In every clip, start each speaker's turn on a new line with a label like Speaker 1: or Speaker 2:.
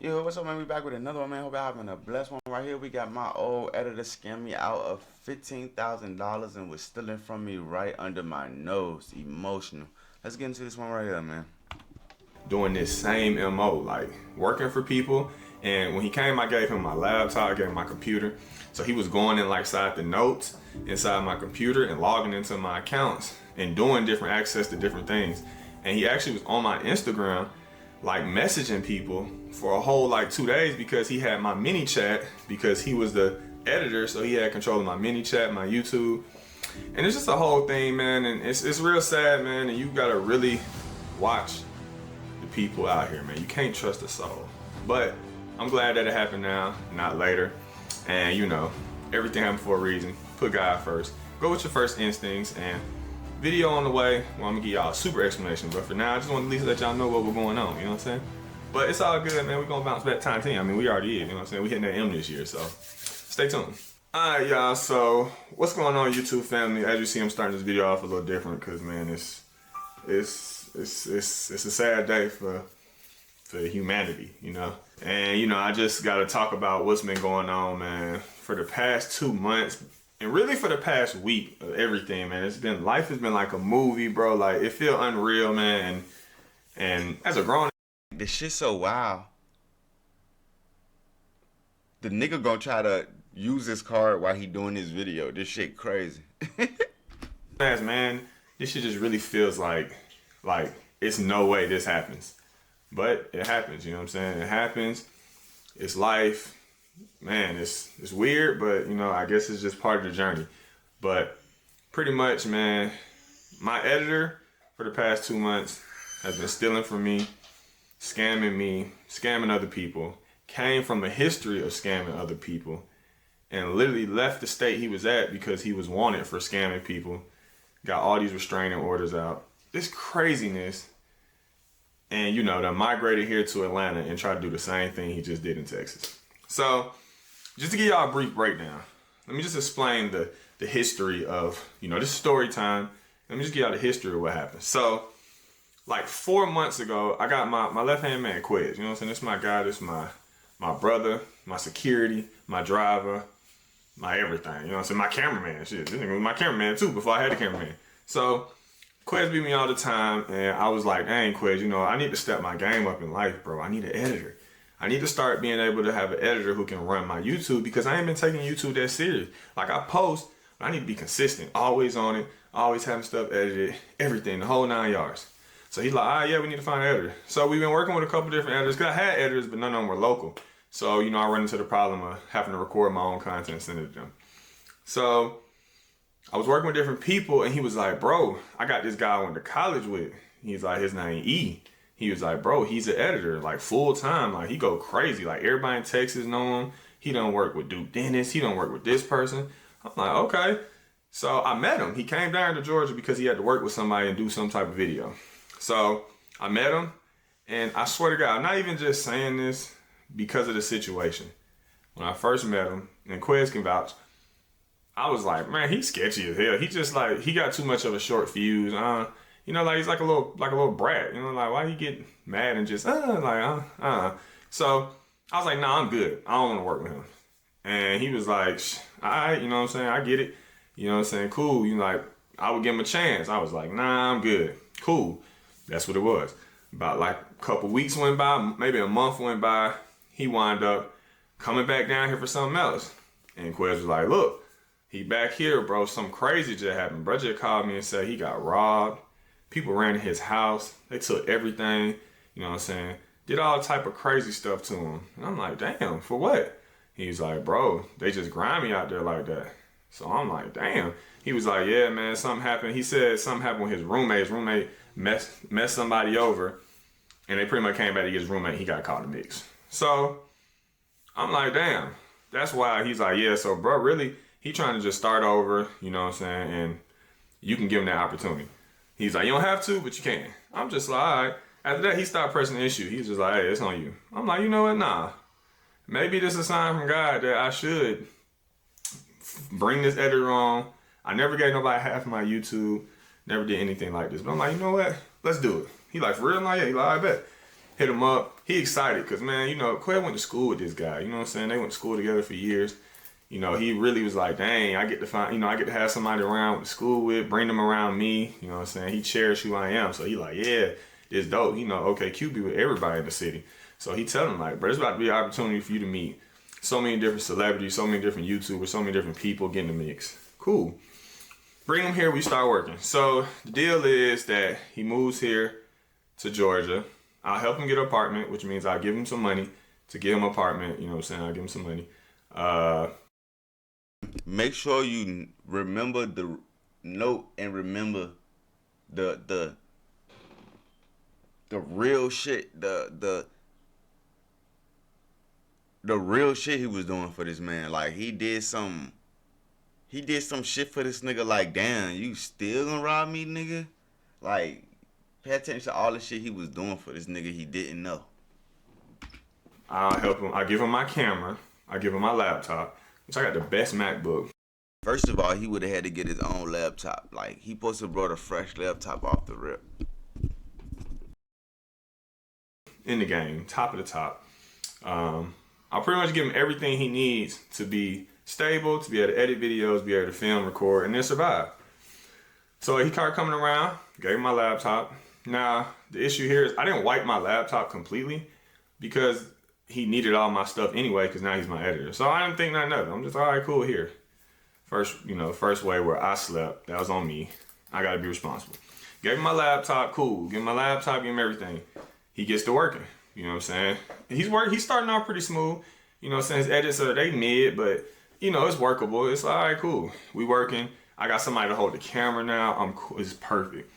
Speaker 1: Yo, what's up, man? We back with another one, man. Hope y'all having a blessed one right here. We got my old editor scam me out of $15,000 and was stealing from me right under my nose. Emotional. Let's get into this one right here, man.
Speaker 2: Doing this same MO, like working for people. And when he came, I gave him my laptop, I gave him my computer. So he was going in like inside the notes inside my computer and logging into my accounts and doing different access to different things. And he actually was on my Instagram, like messaging people for a whole like 2 days because he had my mini chat because he was the editor. So he had control of my mini chat, my YouTube. And it's just a whole thing, man. And it's real sad, man. And you gotta really watch the people out here, man. You can't trust a soul. But I'm glad that it happened now, not later. And you know, everything happened for a reason. Put God first. Go with your first instincts. And video on the way. Well, I'm gonna give y'all a super explanation. But for now, I just want to at least let y'all know what we're going on. You know what I'm saying? But it's all good, man. We're gonna bounce back time 10. I mean, we already is. You know what I'm saying? We hitting that M this year, so stay tuned. Alright, y'all. So what's going on, YouTube family? As you see, I'm starting this video off a little different because, man, it's a sad day for humanity, you know. And you know, I just gotta talk about what's been going on, man, for the past 2 months, and really for the past week of everything, man. Life has been like a movie, bro. Like it feel unreal, man. And as a grown,
Speaker 1: This shit so wild. The nigga gonna try to use this card while he doing this video. This shit crazy.
Speaker 2: man, this shit just really feels like it's no way this happens. But it happens, you know what I'm saying? It happens. It's life. Man, it's weird, but you know, I guess it's just part of the journey. But pretty much, man, my editor for the past 2 months has been stealing from me, scamming other people, came from a history of scamming other people, and literally left the state he was at because he was wanted for scamming people, got all these restraining orders out. This craziness. And you know, they migrated here to Atlanta and tried to do the same thing he just did in Texas. So just to give y'all a brief breakdown, let me just explain the history of, you know, this is story time. Let me just give y'all the history of what happened. So like 4 months ago, I got my left-hand man Quiz. You know what I'm saying? This is my guy, this is my brother, my security, my driver, my everything. You know what I'm saying? My cameraman, shit. This nigga was my cameraman too before I had a cameraman. So Quez beat me all the time, and I was like, dang, Quez, you know, I need to step my game up in life, bro. I need an editor. I need to start being able to have an editor who can run my YouTube because I ain't been taking YouTube that serious. Like, I post, but I need to be consistent, always on it, always having stuff edited, everything, the whole 9 yards. So he's like, yeah, we need to find an editor. So we've been working with a couple different editors because I had editors, but none of them were local. So, you know, I run into the problem of having to record my own content and send it to them. So I was working with different people, and he was like, bro, I got this guy I went to college with. He's like, his name E. He was like, bro, he's an editor, like full time. Like he go crazy. Like everybody in Texas know him. He don't work with Duke Dennis. He don't work with this person. I'm like, okay. So I met him. He came down to Georgia because he had to work with somebody and do some type of video. So I met him, and I swear to God, I'm not even just saying this because of the situation. When I first met him, and Quez can vouch, I was like, man, he's sketchy as hell. He just like, he got too much of a short fuse. You know, like he's like a little brat. You know, like why you get mad and just So I was like, nah, I'm good. I don't want to work with him. And he was like, all right, you know what I'm saying? I get it. You know what I'm saying? Cool. You know, like I would give him a chance. I was like, nah, I'm good. Cool. That's what it was. About like a couple weeks went by, maybe a month went by. He wound up coming back down here for something else. And Quez was like, look, he back here, bro. Something crazy just happened. Bro just called me and said he got robbed. People ran in his house. They took everything. You know what I'm saying? Did all type of crazy stuff to him. And I'm like, damn, for what? He's like, bro, they just grind me out there like that. So I'm like, damn. He was like, yeah, man, something happened. He said something happened with his roommate. His roommate messed somebody over. And they pretty much came back to get his roommate. He got caught in the mix. So I'm like, damn. That's why he's like, yeah, so bro, really, he trying to just start over, you know what I'm saying? And you can give him that opportunity. He's like, you don't have to, but you can. I'm just like, all right. After that, he stopped pressing the issue. He's just like, hey, it's on you. I'm like, you know what? Nah. Maybe this is a sign from God that I should bring this editor on. I never gave nobody half of my YouTube. Never did anything like this. But I'm like, you know what? Let's do it. He like, for real? I'm like, yeah. He like, I bet. hit him up. He excited because, man, you know, Quay went to school with this guy. You know what I'm saying? They went to school together for years. You know, he really was like, dang, I get to find, you know, I get to have somebody around to school with, bring them around me. You know what I'm saying? He cherished who I am. So he like, yeah, it's dope. You know, OKQ be with everybody in the city. So he tell him like, bro, it's about to be an opportunity for you to meet so many different celebrities, so many different YouTubers, so many different people getting the mix. Cool. Bring him here, we start working. So the deal is that he moves here to Georgia. I'll help him get an apartment, which means I'll give him some money to get him an apartment. You know what I'm saying? I'll give him some money.
Speaker 1: Make sure you remember the note and remember the real shit, the real shit he was doing for this man. Like he did some shit for this nigga. Like, damn, you still gonna rob me, nigga? Like, pay attention to all the shit he was doing for this nigga he didn't know.
Speaker 2: I'll help him. I give him my camera. I give him my laptop, which I got the best MacBook.
Speaker 1: First of all, he would have had to get his own laptop. Like, he supposed to have brought a fresh laptop off the rip.
Speaker 2: In the game, top of the top. I'll pretty much give him everything he needs to be stable, to be able to edit videos, be able to film, record, and then survive. So he started coming around, gave him my laptop. Now, the issue here is I didn't wipe my laptop completely because he needed all my stuff anyway because now he's my editor. So I didn't think nothing of it. I'm just, all right, cool, here. First way where I slept, that was on me. I got to be responsible. Gave him my laptop, cool. Give him my laptop, give him everything. He gets to working. You know what I'm saying? He's starting off pretty smooth. You know what I'm saying? His edits are, they mid, but, you know, it's workable. It's all right, cool. We working. I got somebody to hold the camera now. I'm cool. It's perfect.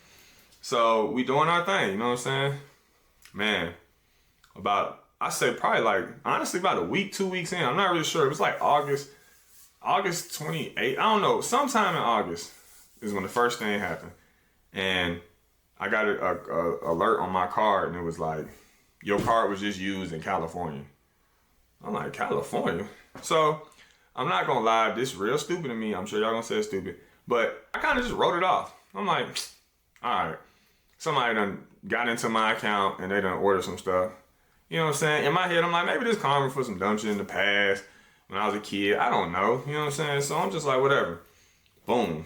Speaker 2: So we doing our thing. You know what I'm saying? Man, I say probably like, honestly, about a week, 2 weeks in. I'm not really sure. It was like August 28th. I don't know. Sometime in August is when the first thing happened. And I got an alert on my card, and it was like, your card was just used in California. I'm like, California? So I'm not gonna lie, this is real stupid to me. I'm sure y'all gonna say it's stupid, but I kind of just wrote it off. I'm like, all right, somebody done got into my account and they done ordered some stuff. You know what I'm saying? In my head, I'm like, maybe this karma for some dumb shit in the past when I was a kid. I don't know. You know what I'm saying? So I'm just like, whatever. Boom.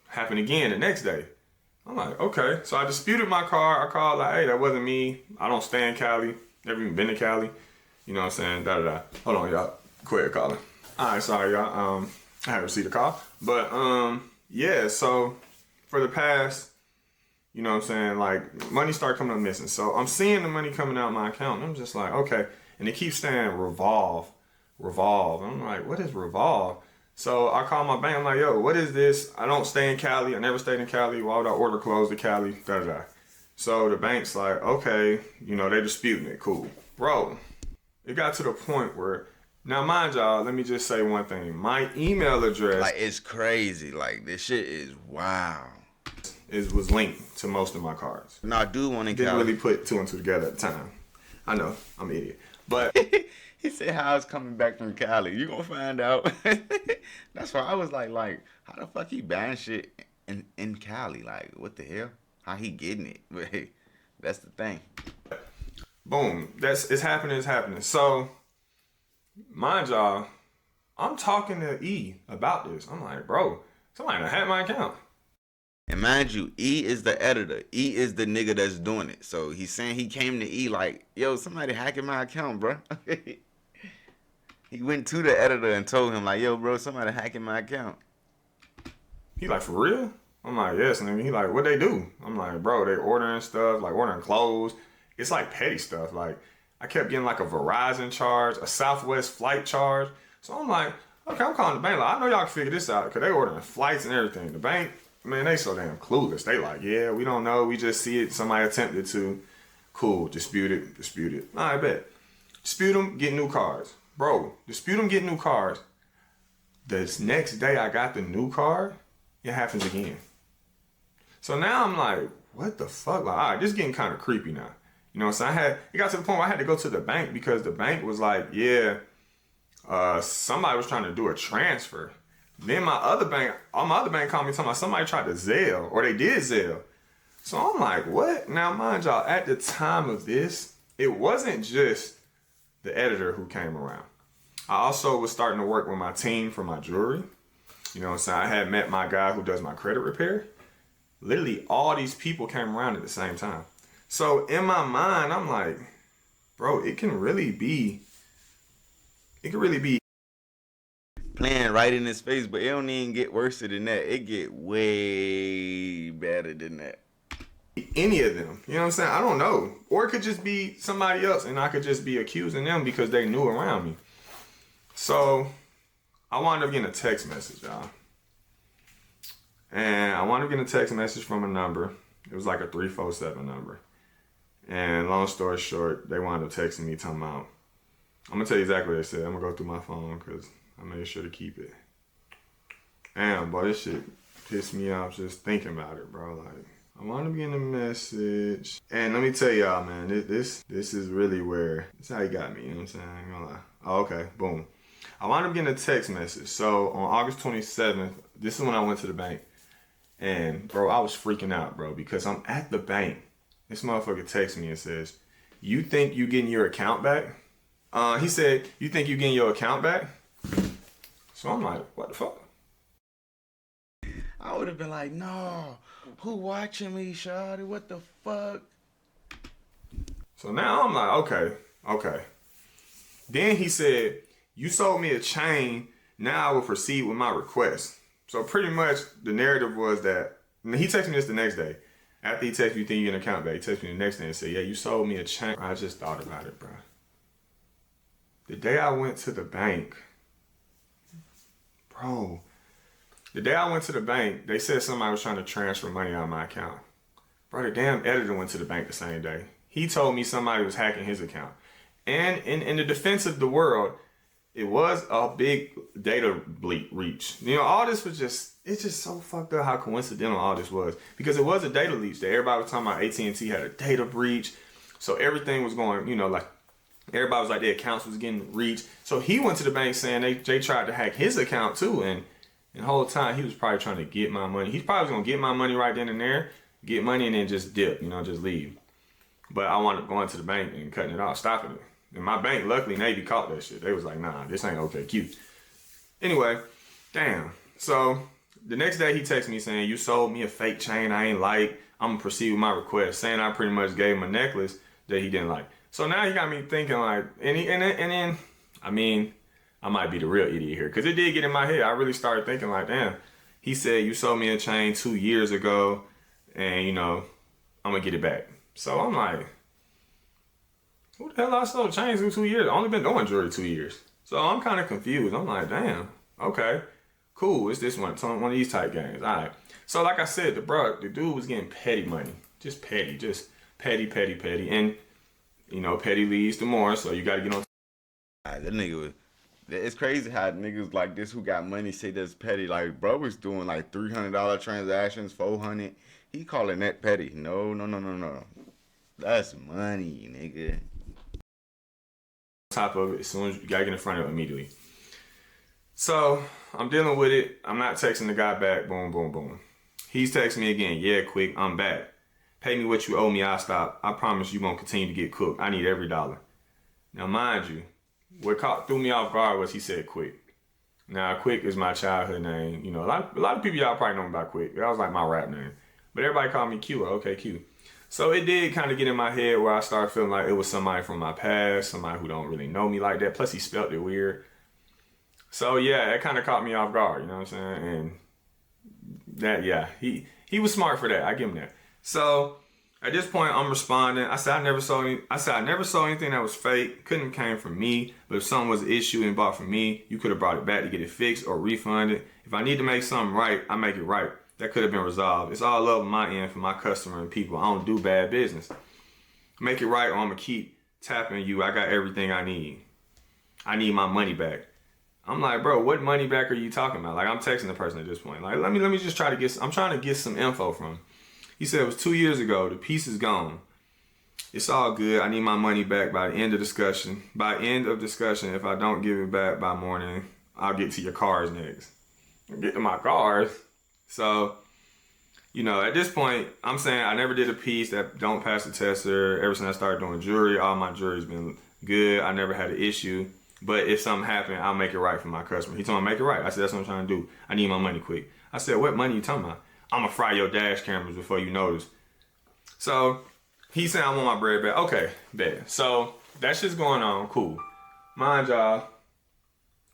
Speaker 2: Happened again the next day. I'm like, okay. So I disputed my car. I called like, hey, that wasn't me. I don't stay in Cali. Never even been to Cali. You know what I'm saying? Da-da-da. Hold on, y'all. Quit calling. All right, sorry, y'all. I haven't received a call. But, yeah, so for the past, you know what I'm saying, like, money started coming up missing. So I'm seeing the money coming out of my account. And I'm just like, okay. And it keeps saying revolve. And I'm like, what is revolve? So I call my bank. I'm like, yo, what is this? I don't stay in Cali. I never stayed in Cali. Why would I order clothes to Cali? Da-da-da. So the bank's like, okay, you know, they disputing it. Cool. Bro, it got to the point where, now mind y'all, let me just say one thing. My email address.
Speaker 1: Like, it's crazy. Like, this shit is wow.
Speaker 2: Was linked to most of my cards.
Speaker 1: No, I do want to
Speaker 2: Didn't really put two and two together at the time. I know, I'm an idiot. But
Speaker 1: he said how I was coming back from Cali. You gonna find out. That's why I was like, how the fuck he buying shit in Cali? Like, what the hell? How he getting it? But hey, that's the thing.
Speaker 2: Boom. It's happening. So, mind y'all, I'm talking to E about this. I'm like, bro, somebody done hacked my account.
Speaker 1: And mind you, E is the editor. E is the nigga that's doing it. So he's saying he came to E like, yo, somebody hacking my account, bro. He went to the editor and told him like, yo, bro, somebody hacking my account.
Speaker 2: He like, for real? I'm like, yes, nigga. He like, what they do? I'm like, bro, they ordering stuff, like ordering clothes. It's like petty stuff. Like, I kept getting like a Verizon charge, a Southwest flight charge. So I'm like, okay, I'm calling the bank. Like, I know y'all can figure this out because they ordering flights and everything. The bank, man, they so damn clueless. They like, yeah, we don't know. We just see it. Somebody attempted to. Cool, dispute it. All right, bet. Dispute them, get new cards. Bro, dispute them, get new cards. This next day I got the new card, it happens again. So now I'm like, what the fuck? Like, all right, this is getting kind of creepy now. You know what I'm saying? It got to the point where I had to go to the bank because the bank was like, yeah, somebody was trying to do a transfer. Then my other bank called me talking about somebody tried to Zelle, or they did Zelle. So I'm like, what? Now, mind y'all, at the time of this, it wasn't just the editor who came around. I also was starting to work with my team for my jewelry. You know what I'm saying? I had met my guy who does my credit repair. Literally all these people came around at the same time. So in my mind, I'm like, bro, it can really be
Speaker 1: Playing right in his face, but it don't even get worse than that. It get way better than that.
Speaker 2: any of them. You know what I'm saying? I don't know. Or it could just be somebody else and I could just be accusing them because they knew around me. So I wound up getting a text message, y'all. And I wound up getting a text message from a number. It was like a 347 number. And long story short, they wound up texting me talking about, I'm going to tell you exactly what they said. I'm going to go through my phone because I made sure to keep it. Damn, boy, this shit pissed me off just thinking about it, bro. Like, I wound up getting a message. And let me tell y'all, man, this is really where, this is how he got me, you know what I'm saying? I ain't gonna lie. Oh, okay, boom. I wound up getting a text message. So on August 27th, this is when I went to the bank. And, bro, I was freaking out, bro, because I'm at the bank. This motherfucker texts me and says, you think you getting your account back? He said, you think you getting your account back? So I'm like, what the fuck?
Speaker 1: I would have been like, no, who watching me, shawty? What the fuck?
Speaker 2: So now I'm like, okay. Then he said, you sold me a chain, now I will proceed with my request. So pretty much the narrative was that, and he texted me this the next day. After he texted me, you think you get an account back, he texted me the next day and said, yeah, you sold me a chain. I just thought about it, bro. The day I went to the bank, bro, they said somebody was trying to transfer money out of my account. Bro, the damn editor went to the bank the same day. He told me somebody was hacking his account. And in the defense of the world, it was a big data breach. You know, all this was it's just so fucked up how coincidental all this was. Because it was a data leak that everybody was talking about AT&T had a data breach. So everything was going, you know, like, everybody was like their accounts was getting reached. So he went to the bank saying they tried to hack his account too. And the whole time he was probably trying to get my money. He probably was going to get my money right then and there, get money and then just dip, you know, just leave. But I wound up going to the bank and cutting it off, stopping it. And my bank, luckily, Navy caught that shit. They was like, nah, this ain't okay, cute. Anyway, damn. So the next day he texted me saying, you sold me a fake chain I ain't like. I'm going to proceed with my request. Saying I pretty much gave him a necklace that he didn't like. So now he got me thinking like, and then, I mean, I might be the real idiot here. Because it did get in my head. I really started thinking like, damn. He said, you sold me a chain 2 years ago. And, you know, I'm going to get it back. So I'm like, who the hell I sold chains in 2 years? I only been doing jewelry 2 years. So I'm kind of confused. I'm like, damn, okay, cool. It's this one of these type games. All right. So like I said, the dude was getting petty money. Just petty. And, you know, petty leads to more. So you got to get on.
Speaker 1: That nigga was. It's crazy how niggas like this who got money say that's petty. Like, bro was doing like $300 transactions, 400. He calling that petty. No. That's money, nigga.
Speaker 2: Top of it as soon as you gotta get in front of it immediately. So I'm dealing with it. I'm not texting the guy back. Boom. He's texting me again. Yeah, quick. I'm back. Pay me what you owe me. I'll stop. I promise you won't continue to get cooked. I need every dollar. Now, mind you, what threw me off guard was he said Quick. Now, Quick is my childhood name. You know, a lot of people y'all probably know me by Quick. That was like my rap name. But everybody called me Q. Okay, Q. So it did kind of get in my head where I started feeling like it was somebody from my past, somebody who don't really know me like that. Plus, he spelt it weird. So yeah, it kind of caught me off guard. You know what I'm saying? And that, yeah, he was smart for that. I give him that. So at this point, I'm responding. I said I never saw anything that was fake. Couldn't have came from me. But if something was an issue and bought from me, you could have brought it back to get it fixed or refunded. If I need to make something right, I make it right. That could have been resolved. It's all love on my end for my customer and people. I don't do bad business. Make it right or I'm going to keep tapping you. I got everything I need. I need my money back. I'm like, bro, what money back are you talking about? Like, I'm texting the person at this point. Like, let me just try to I'm trying to get some info from him. He said it was 2 years ago. The piece is gone. It's all good. I need my money back by the end of discussion. By end of discussion, if I don't give it back by morning, I'll get to your cars next. Get to my cars. So you know, at this point, I'm saying I never did a piece that don't pass the tester. Ever since I started doing jewelry, all my jewelry's been good. I never had an issue. But if something happened, I'll make it right for my customer. He told me, make it right. I said, that's what I'm trying to do. I need my money quick. I said, what money you talking about? I'm going to fry your dash cameras before you notice. So he said, I want my bread back. Okay, bet. So that shit's going on. Cool. Mind y'all,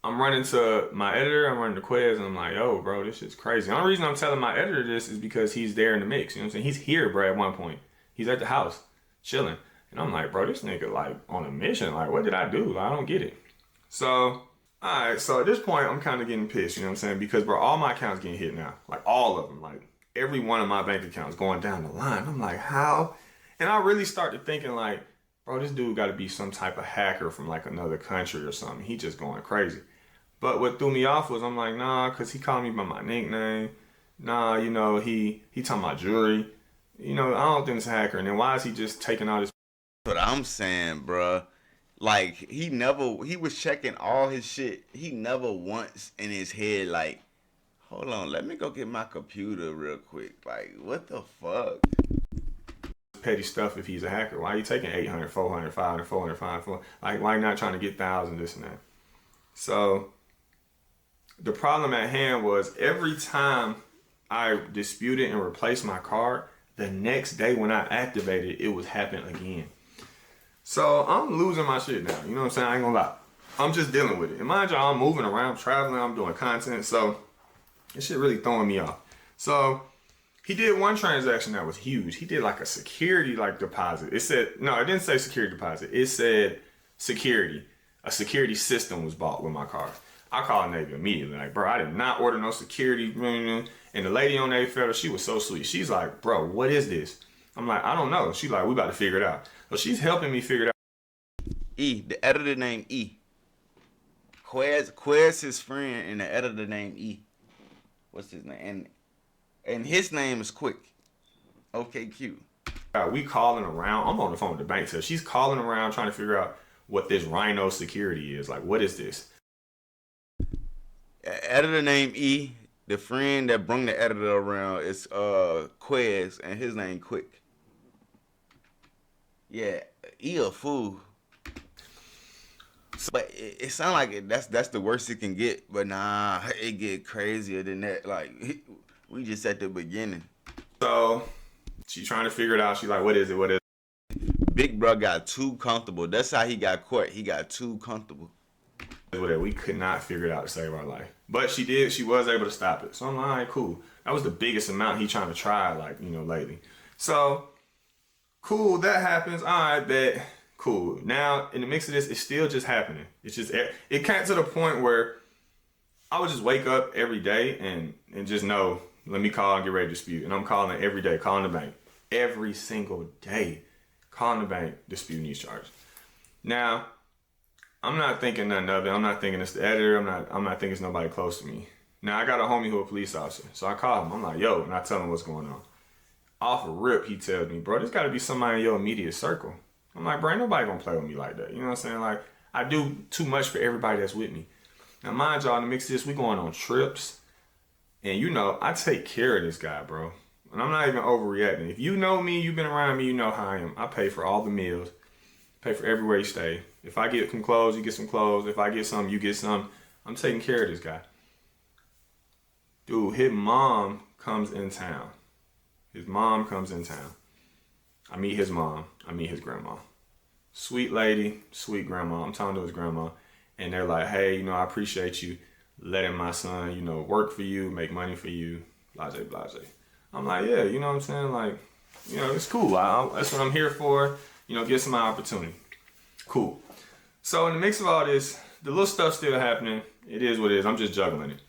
Speaker 2: I'm running to my editor. I'm running to Quez, and I'm like, yo, bro, this shit's crazy. The only reason I'm telling my editor this is because he's there in the mix. You know what I'm saying? He's here, bro, at one point. He's at the house, chilling. And I'm like, bro, this nigga, like, on a mission. Like, what did I do? Like, I don't get it. So, alright, so at this point, I'm kind of getting pissed, you know what I'm saying? Because, bro, all my accounts getting hit now. Like, all of them. Like, every one of my bank accounts going down the line. I'm like, how? And I really started thinking, like, bro, this dude got to be some type of hacker from, like, another country or something. He just going crazy. But what threw me off was, I'm like, nah, because he called me by my nickname. Nah, you know, he talking about jewelry. You know, I don't think it's a hacker. And then why is he just taking all this?
Speaker 1: But I'm saying, bruh, like he was checking all his shit. He never once in his head like, hold on, let me go get my computer real quick. Like, what the fuck?
Speaker 2: Petty stuff if he's a hacker. Why are you taking 800, 400, 500, 400, 500? Like, why not trying to get 1,000, this and that? So the problem at hand was every time I disputed and replaced my card, the next day when I activated, it was happening again. So I'm losing my shit now. You know what I'm saying? I ain't gonna lie. I'm just dealing with it. And mind y'all, I'm moving around, traveling, I'm doing content. So this shit really throwing me off. So he did one transaction that was huge. He did like a security deposit. It said, no, it didn't say security deposit. It said security. A security system was bought with my card. I called Navy immediately. Like, bro, I did not order no security. And the lady on Navy Federal, she was so sweet. She's like, bro, what is this? I'm like, I don't know. She's like, we about to figure it out. So she's helping me figure it out.
Speaker 1: E, the editor named E. Quez his friend, and the editor named E. What's his name? And his name is Quick. Okay, cute.
Speaker 2: We calling around. I'm on the phone with the bank, so she's calling around trying to figure out what this Rhino security is. Like, what is this?
Speaker 1: Editor named E. The friend that brung the editor around is Quez, and his name Quick. Yeah, E a fool. But it sounds like that's the worst it can get. But nah, it get crazier than that. Like, we just at the beginning.
Speaker 2: So she's trying to figure it out. She's like, what is it? What is it?
Speaker 1: Big bro got too comfortable. That's how he got caught. He got too comfortable.
Speaker 2: We could not figure it out to save our life. But she did. She was able to stop it. So I'm like, all right, cool. That was the biggest amount he trying to try, like, you know, lately. So, cool, that happens. All right, bet. Cool. Now, in the mix of this, it's still just happening. It's just, it came to the point where I would just wake up every day and just know, let me call and get ready to dispute. And I'm calling every day, calling the bank. Every single day, calling the bank, disputing these charges. Now, I'm not thinking nothing of it. I'm not thinking it's the editor. I'm not thinking it's nobody close to me. Now, I got a homie who a police officer. So I call him. I'm like, yo, and I tell him what's going on. Off a rip, he tells me, bro, there's got to be somebody in your immediate circle. I'm like, bro, ain't nobody gonna play with me like that. You know what I'm saying? Like, I do too much for everybody that's with me. Now, mind y'all, in the mix of this, we going on trips. And you know, I take care of this guy, bro. And I'm not even overreacting. If you know me, you've been around me, you know how I am. I pay for all the meals. Pay for everywhere you stay. If I get some clothes, you get some clothes. If I get some, you get some. I'm taking care of this guy. Dude, his mom comes in town. His mom comes in town. I meet his mom. I meet his grandma. Sweet lady, sweet grandma. I'm talking to his grandma. And they're like, hey, you know, I appreciate you letting my son, you know, work for you, make money for you, blase, blase. I'm like, yeah, you know what I'm saying? Like, you know, it's cool. That's what I'm here for. You know, get some opportunity. Cool. So in the mix of all this, the little stuff still happening. It is what it is. I'm just juggling it.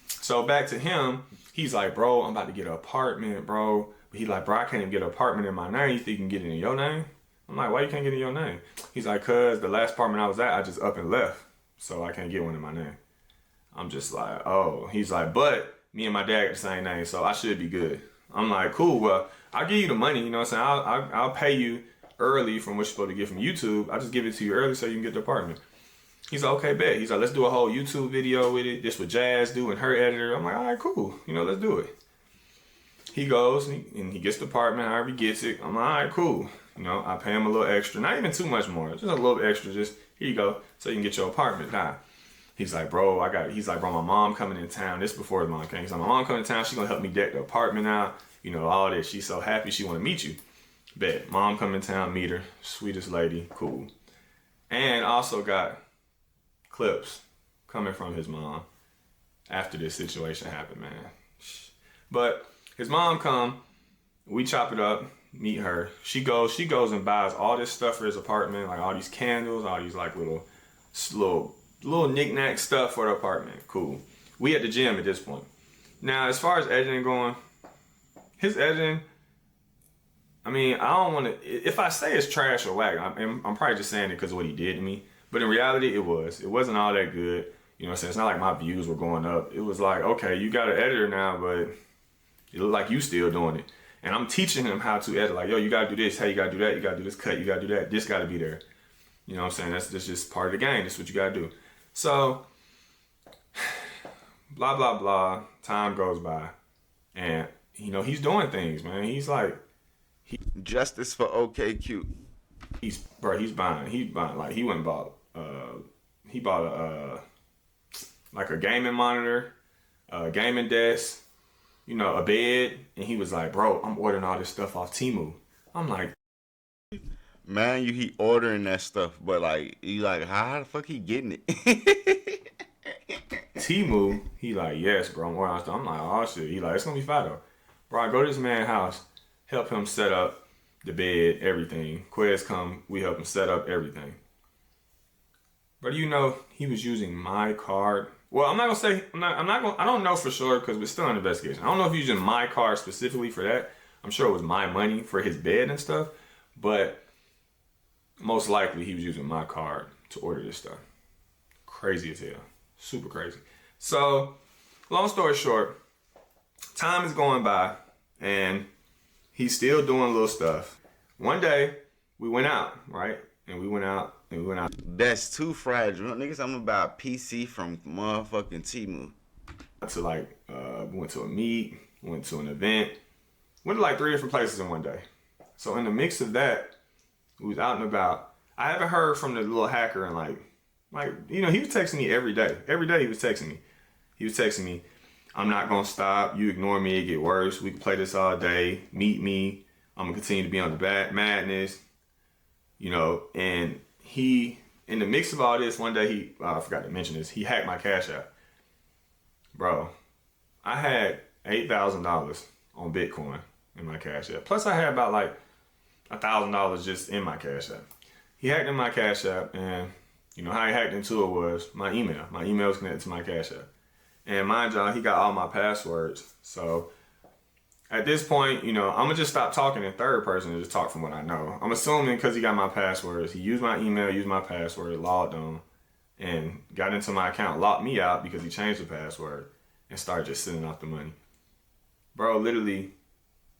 Speaker 2: So back to him, he's like, bro, I'm about to get an apartment, bro. But he's like, bro, I can't even get an apartment in my name. You think you can get it in your name? I'm like, why you can't get it in your name? He's like, cause the last apartment I was at, I just up and left. So I can't get one in my name. I'm just like, oh. He's like, but me and my dad got the same name, so I should be good. I'm like, cool, well, I'll give you the money, you know what I'm saying? I'll pay you early from what you're supposed to get from YouTube. I just give it to you early so you can get the apartment. He's like, okay, bet. He's like, let's do a whole YouTube video with it. This what Jazz do and her editor. I'm like, all right, cool. You know, let's do it. he goes and he gets the apartment, however he gets it. I'm like, all right, cool. You know, I pay him a little extra, not even too much more, just a little extra. Just here you go, so you can get your apartment. Nah. He's like, bro, bro, my mom coming in town. This before his mom came. He's like, my mom coming in town. She gonna help me deck the apartment out. You know, all this. She's so happy. She want to meet you. Bet. Mom come in town, meet her. Sweetest lady. Cool. And also got clips coming from his mom after this situation happened, man. But his mom come. We chop it up. Meet her. She goes and buys all this stuff for his apartment, like all these candles, all these like little knick-knack stuff for the apartment. Cool. We at the gym at this point. Now, as far as editing going, his editing, I mean, I don't want to, if I say it's trash or whack, I'm probably just saying it because of what he did to me. But in reality, it wasn't all that good. You know what I'm saying? It's not like my views were going up. It was like, okay, you got an editor now, but it looked like you still doing it. And I'm teaching him how to edit. Like, yo, you got to do this. Hey, you got to do that. You got to do this cut. You got to do that. This got to be there. You know what I'm saying? That's just part of the game. That's what you got to do. So, blah, blah, blah. Time goes by. And, you know, he's doing things, man. He's like...
Speaker 1: Justice for OK Cute.
Speaker 2: He's buying. Like, he went and bought... he bought a gaming monitor, a gaming desk, you know, a bed. And he was like, bro, I'm ordering all this stuff off Temu. I'm like...
Speaker 1: Man, he ordering that stuff, but like, you like, how the fuck he getting it?
Speaker 2: Temu, he like, yes, bro, I'm ordering stuff. I'm like, oh shit. He like, it's gonna be fine though. Bro, I go to this man's house, help him set up the bed, everything. Quez come, we help him set up everything. But you know, he was using my card. Well, I'm not gonna say, I don't know for sure because we're still in investigation. I don't know if he's using my card specifically for that. I'm sure it was my money for his bed and stuff, but most likely he was using my card to order this stuff. Crazy as hell. Super crazy. So, long story short, time is going by and he's still doing little stuff. One day, we went out, right? And we went out.
Speaker 1: That's too fragile. Niggas, I'm gonna buy a PC from motherfucking Temu.
Speaker 2: We went to a meet, went to an event, went to like 3 different places in one day. So in the mix of that, we was out and about. I haven't heard from the little hacker in like, you know, he was texting me every day. Every day he was texting me. He was texting me, I'm not gonna stop. You ignore me, it get worse. We can play this all day. Meet me. I'm gonna continue to be on the madness. You know, and he, in the mix of all this, one day I forgot to mention this, he hacked my Cash App. Bro, I had $8,000 on Bitcoin in my Cash App. Plus I had about like $1,000 just in my Cash App. He hacked in my Cash App, and you know how he hacked into it was my email. My email was connected to my Cash App. And mind y'all, he got all my passwords. So at this point, you know, I'm gonna just stop talking in third person and just talk from what I know. I'm assuming because he got my passwords, he used my email, used my password, logged on, and got into my account, locked me out because he changed the password and started just sending off the money. Bro, literally,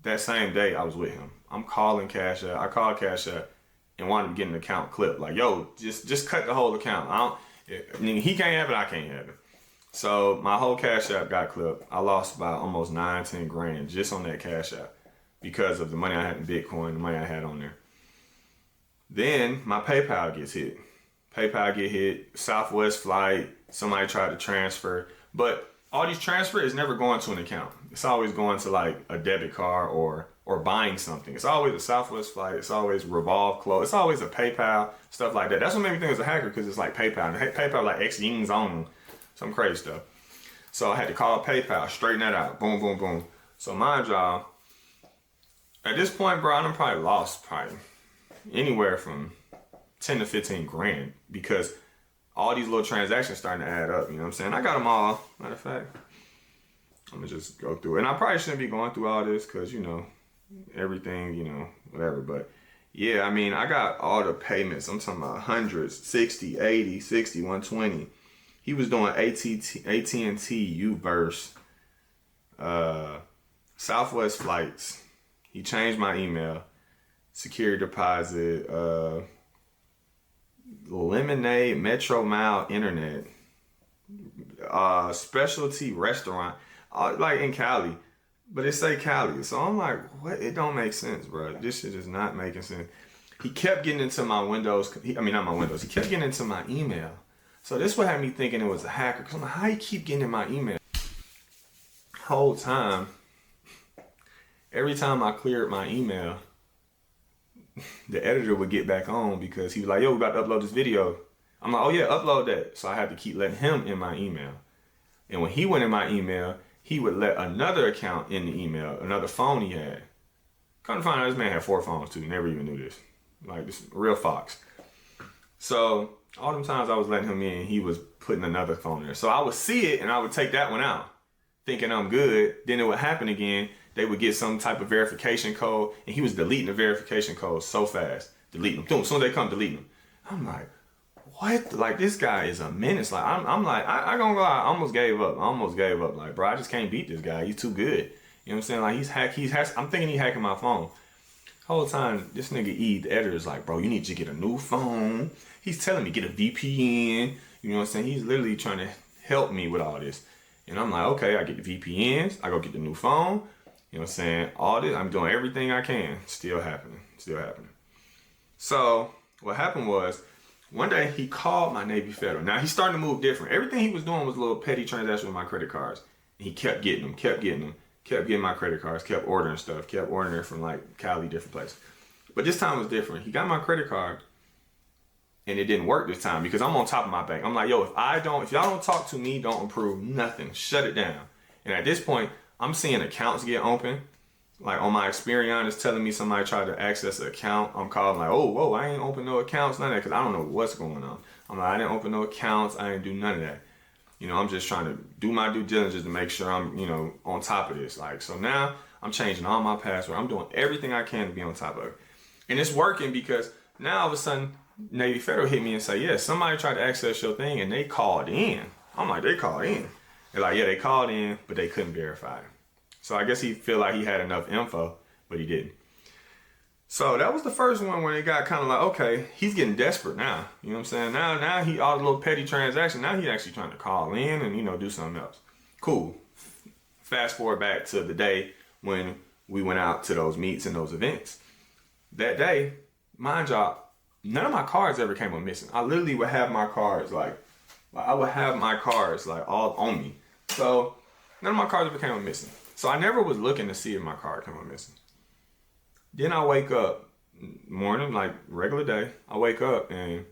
Speaker 2: that same day I was with him. I'm calling Cash App. I called Cash App and wanted to get an account clip. Like, yo, just cut the whole account. I mean, he can't have it, I can't have it. So my whole Cash App got clipped. I lost about almost 9-10 grand just on that Cash App because of the money I had in Bitcoin, the money I had on there. Then my PayPal gets hit. PayPal get hit, Southwest flight, somebody tried to transfer. But all these transfers is never going to an account. It's always going to like a debit card or buying something. It's always a Southwest flight. It's always Revolve clothes. It's always a PayPal, stuff like that. That's what made me think it was a hacker because it's like PayPal. And PayPal like X yings on some crazy stuff. So I had to call PayPal, straighten that out. Boom, boom, boom. So mind y'all, at this point, bro, I done probably lost anywhere from 10 to 15 grand because all these little transactions starting to add up. You know what I'm saying? I got them all. Matter of fact, I'm gonna just go through it. And I probably shouldn't be going through all this because, you know, everything, you know, whatever. But yeah, I mean, I got all the payments. I'm talking about hundreds, 60, 80, 60, 120. He was doing AT&T U-Verse, Southwest flights. He changed my email, security deposit, Lemonade, Metro Mile Internet, specialty restaurant, like in Cali. But it say Cali. So I'm like, what? It don't make sense, bro. This shit is not making sense. He kept getting into my Windows. Not my Windows. He kept getting into my email. So this what had me thinking it was a hacker. Cause I'm like, how you keep getting in my email? Whole time, every time I cleared my email, the editor would get back on because he was like, yo, we about to upload this video. I'm like, oh yeah, upload that. So I had to keep letting him in my email. And when he went in my email, he would let another account in the email, another phone he had. Come to find out, this man had 4 phones too. Never even knew this. Like, this real fox. So all them times I was letting him in, he was putting another phone there. So I would see it and I would take that one out, thinking I'm good. Then it would happen again. They would get some type of verification code, and he was deleting the verification code so fast. Deleting them. As soon as they come, deleting them. I'm like, what? Like, this guy is a menace. Like, I'm like, I gonna go out. I almost gave up. Like, bro, I just can't beat this guy. He's too good. You know what I'm saying? Like, I'm thinking he's hacking my phone. Whole time, this nigga E, the editor, is like, bro, you need to get a new phone. He's telling me get a VPN. You know what I'm saying? He's literally trying to help me with all this. And I'm like, okay, I get the VPNs. I go get the new phone. You know what I'm saying? All this, I'm doing everything I can. Still happening. So what happened was, one day he called my Navy Federal. Now he's starting to move different. Everything he was doing was a little petty transaction with my credit cards. And he kept getting them, kept getting my credit cards, kept ordering stuff, kept ordering from like Cali, different places. But this time was different. He got my credit card and it didn't work this time because I'm on top of my bank. I'm like, yo, if y'all don't talk to me, don't approve nothing. Shut it down. And at this point, I'm seeing accounts get open. Like on my Experian, it's telling me somebody tried to access an account. I'm calling like, oh, whoa, I ain't open no accounts, none of that, because I don't know what's going on. I'm like, I didn't open no accounts. I didn't do none of that. You know, I'm just trying to do my due diligence to make sure I'm, you know, on top of this. Like, so now I'm changing all my passwords. I'm doing everything I can to be on top of it. And it's working because now all of a sudden, Navy Federal hit me and say, yeah, somebody tried to access your thing and they called in. I'm like, they called in. They're like, yeah, they called in, but they couldn't verify it. So I guess he feel like he had enough info, but he didn't. So that was the first one where it got kind of like, okay, he's getting desperate now. You know what I'm saying? Now he, all the little petty transaction, now he actually trying to call in and, you know, do something else. Cool. Fast forward back to the day when we went out to those meets and those events. That day, mind y'all, none of my cards ever came up missing. I literally would have my cards like I would have my cards like all on me. So none of my cards ever came up missing. So I never was looking to see if my card came up missing. Then I wake up morning, like regular day. I wake up and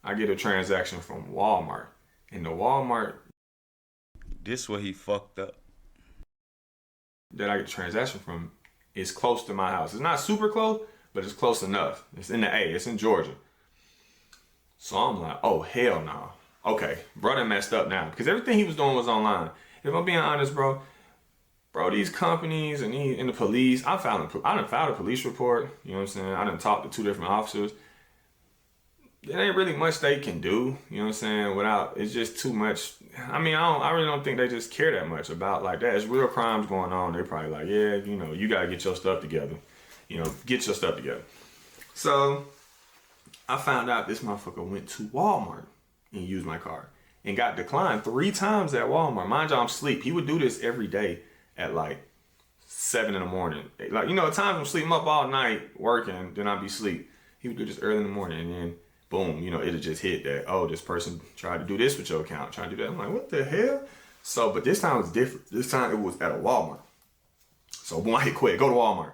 Speaker 2: I get a transaction from Walmart. And the Walmart
Speaker 1: This where he fucked up.
Speaker 2: that I get a transaction from is close to my house. It's not super close, but it's close enough. It's in the A. It's in Georgia. So I'm like, oh, hell no. Okay, brother messed up now. Because everything he was doing was online. If I'm being honest, bro, these companies and the police, I done filed a police report. You know what I'm saying? I done talked to 2 different officers. There ain't really much they can do. You know what I'm saying? Without, it's just too much. I mean, I really don't think they just care that much about like that. It's real crimes going on. They're probably like, yeah, you know, you gotta get your stuff together. You know, get your stuff together. So I found out this motherfucker went to Walmart and used my card and got declined 3 times at Walmart. Mind you, I'm asleep. He would do this every day at like 7 in the morning. Like, you know, at times I'm sleeping up all night working, then I'd be asleep. He would do this early in the morning and then boom, you know, it'll just hit that, oh, this person tried to do this with your account, trying to do that. I'm like, what the hell? So, but this time it was different. This time it was at a Walmart. So boom, I hit quit, go to Walmart.